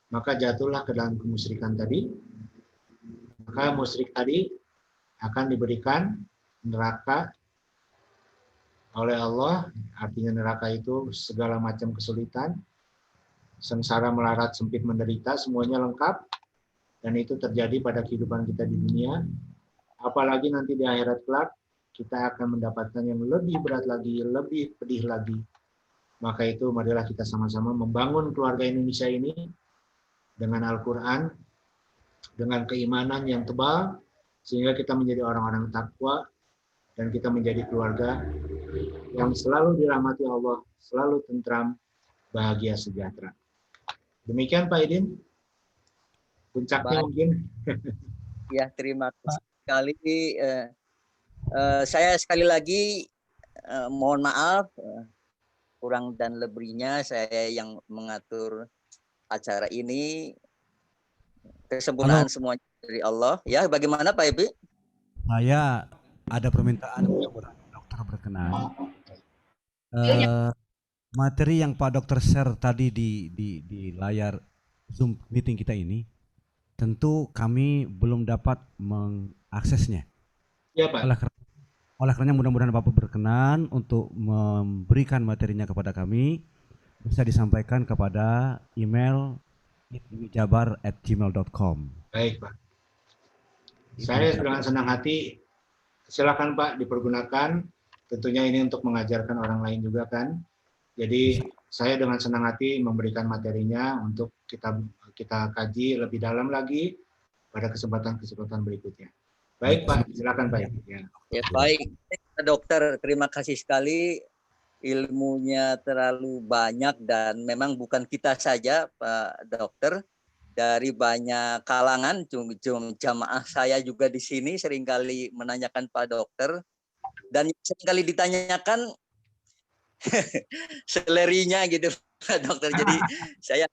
maka jatuhlah ke dalam kemusyrikan tadi. Maka musyrik tadi akan diberikan neraka oleh Allah, artinya neraka itu segala macam kesulitan, sengsara, melarat, sempit, menderita, semuanya lengkap, dan itu terjadi pada kehidupan kita di dunia. Apalagi nanti di akhirat kelak, kita akan mendapatkan yang lebih berat lagi, lebih pedih lagi. Maka itu marilah kita sama-sama membangun keluarga Indonesia ini dengan Al-Quran, dengan keimanan yang tebal, sehingga kita menjadi orang-orang takwa, dan kita menjadi keluarga yang selalu dirahmati Allah, selalu tentram, bahagia, sejahtera. Demikian Pak Aidin, puncaknya mungkin. Ya, terima kasih sekali. Saya sekali lagi mohon maaf, kurang dan lebihnya saya yang mengatur acara ini. Kesempurnaan semuanya dari Allah. Ya, bagaimana Pak Ibi? Saya ada permintaan kepada dokter berkenan. Materi yang Pak Dokter share tadi di layar Zoom meeting kita ini, tentu kami belum dapat mengaksesnya. Ya Pak. Oleh karena mudah-mudahan Bapak berkenan untuk memberikan materinya kepada kami, bisa disampaikan kepada email jabar@gmail.com. Baik Pak. Saya dengan senang hati silakan Pak dipergunakan. Tentunya ini untuk mengajarkan orang lain juga kan. Jadi saya dengan senang hati memberikan materinya untuk kita kaji lebih dalam lagi pada kesempatan-kesempatan berikutnya. Baik Pak, silakan Pak. Ya. Ya, baik, Dokter, terima kasih sekali. Ilmunya terlalu banyak dan memang bukan kita saja, Pak Dokter. Dari banyak kalangan, jamaah saya juga di sini seringkali menanyakan Pak Dokter. Dan seringkali ditanyakan salary-nya gitu Pak Dokter. Jadi saya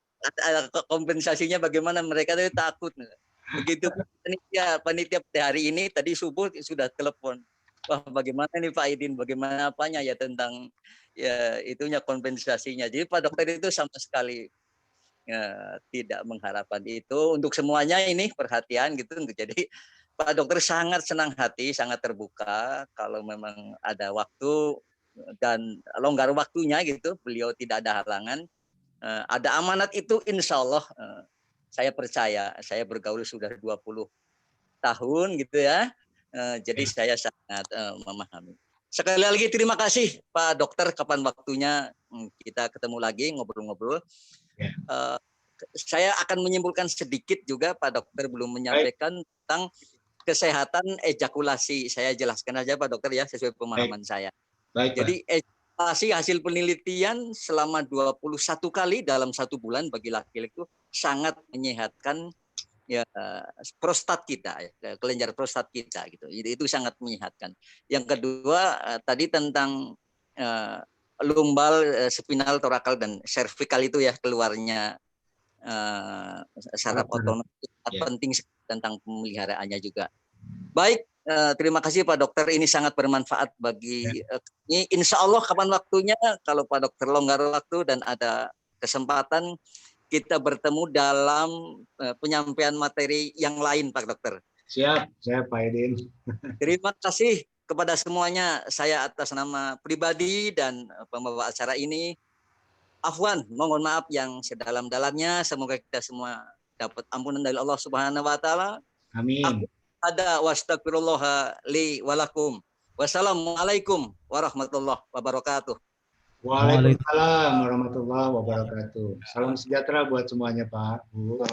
kompensasinya bagaimana, mereka itu takut. Begitu panitia pada hari ini tadi subuh sudah telepon. Wah, bagaimana nih Pak Aidin, bagaimana apanya ya tentang ya itunya kompensasinya. Jadi Pak Dokter itu sama sekali tidak mengharapkan itu untuk semuanya, ini perhatian gitu. Jadi Pak Dokter sangat senang hati, sangat terbuka kalau memang ada waktu dan longgar waktunya gitu, beliau tidak ada halangan. Ada amanat itu insya Allah saya percaya, saya bergaul sudah 20 tahun gitu ya. Jadi saya sangat memahami. Sekali lagi terima kasih Pak Dokter, kapan waktunya kita ketemu lagi ngobrol-ngobrol. Saya akan menyimpulkan sedikit juga, Pak Dokter belum menyampaikan tentang kesehatan ejakulasi. Saya jelaskan aja Pak Dokter ya, sesuai pemahaman saya. Jadi ejakulasi hasil penelitian selama 21 kali dalam 1 bulan bagi laki-laki itu sangat menyehatkan ya prostat kita, kelenjar prostat kita gitu. Jadi itu sangat menyehatkan. Yang kedua tadi tentang lumbal, spinal, torakal dan cervical itu ya, keluarnya saraf otonom penting tentang pemeliharaannya juga. Baik, terima kasih Pak Dokter, ini sangat bermanfaat bagi kami. Insya Allah kapan waktunya kalau Pak Dokter longgar waktu dan ada kesempatan kita bertemu dalam penyampaian materi yang lain Pak Dokter. Siap Pak Aidin. Terima kasih kepada semuanya. Saya atas nama pribadi dan pembawa acara ini, afwan, mohon maaf yang sedalam-dalamnya. Semoga kita semua dapat ampunan dari Allah Subhanahu wa taala. Amin. Ada wastagfirullah li walakum. Wassalamualaikum warahmatullahi wabarakatuh. Waalaikumsalam warahmatullahi wabarakatuh. Salam sejahtera buat semuanya Pak, Bu.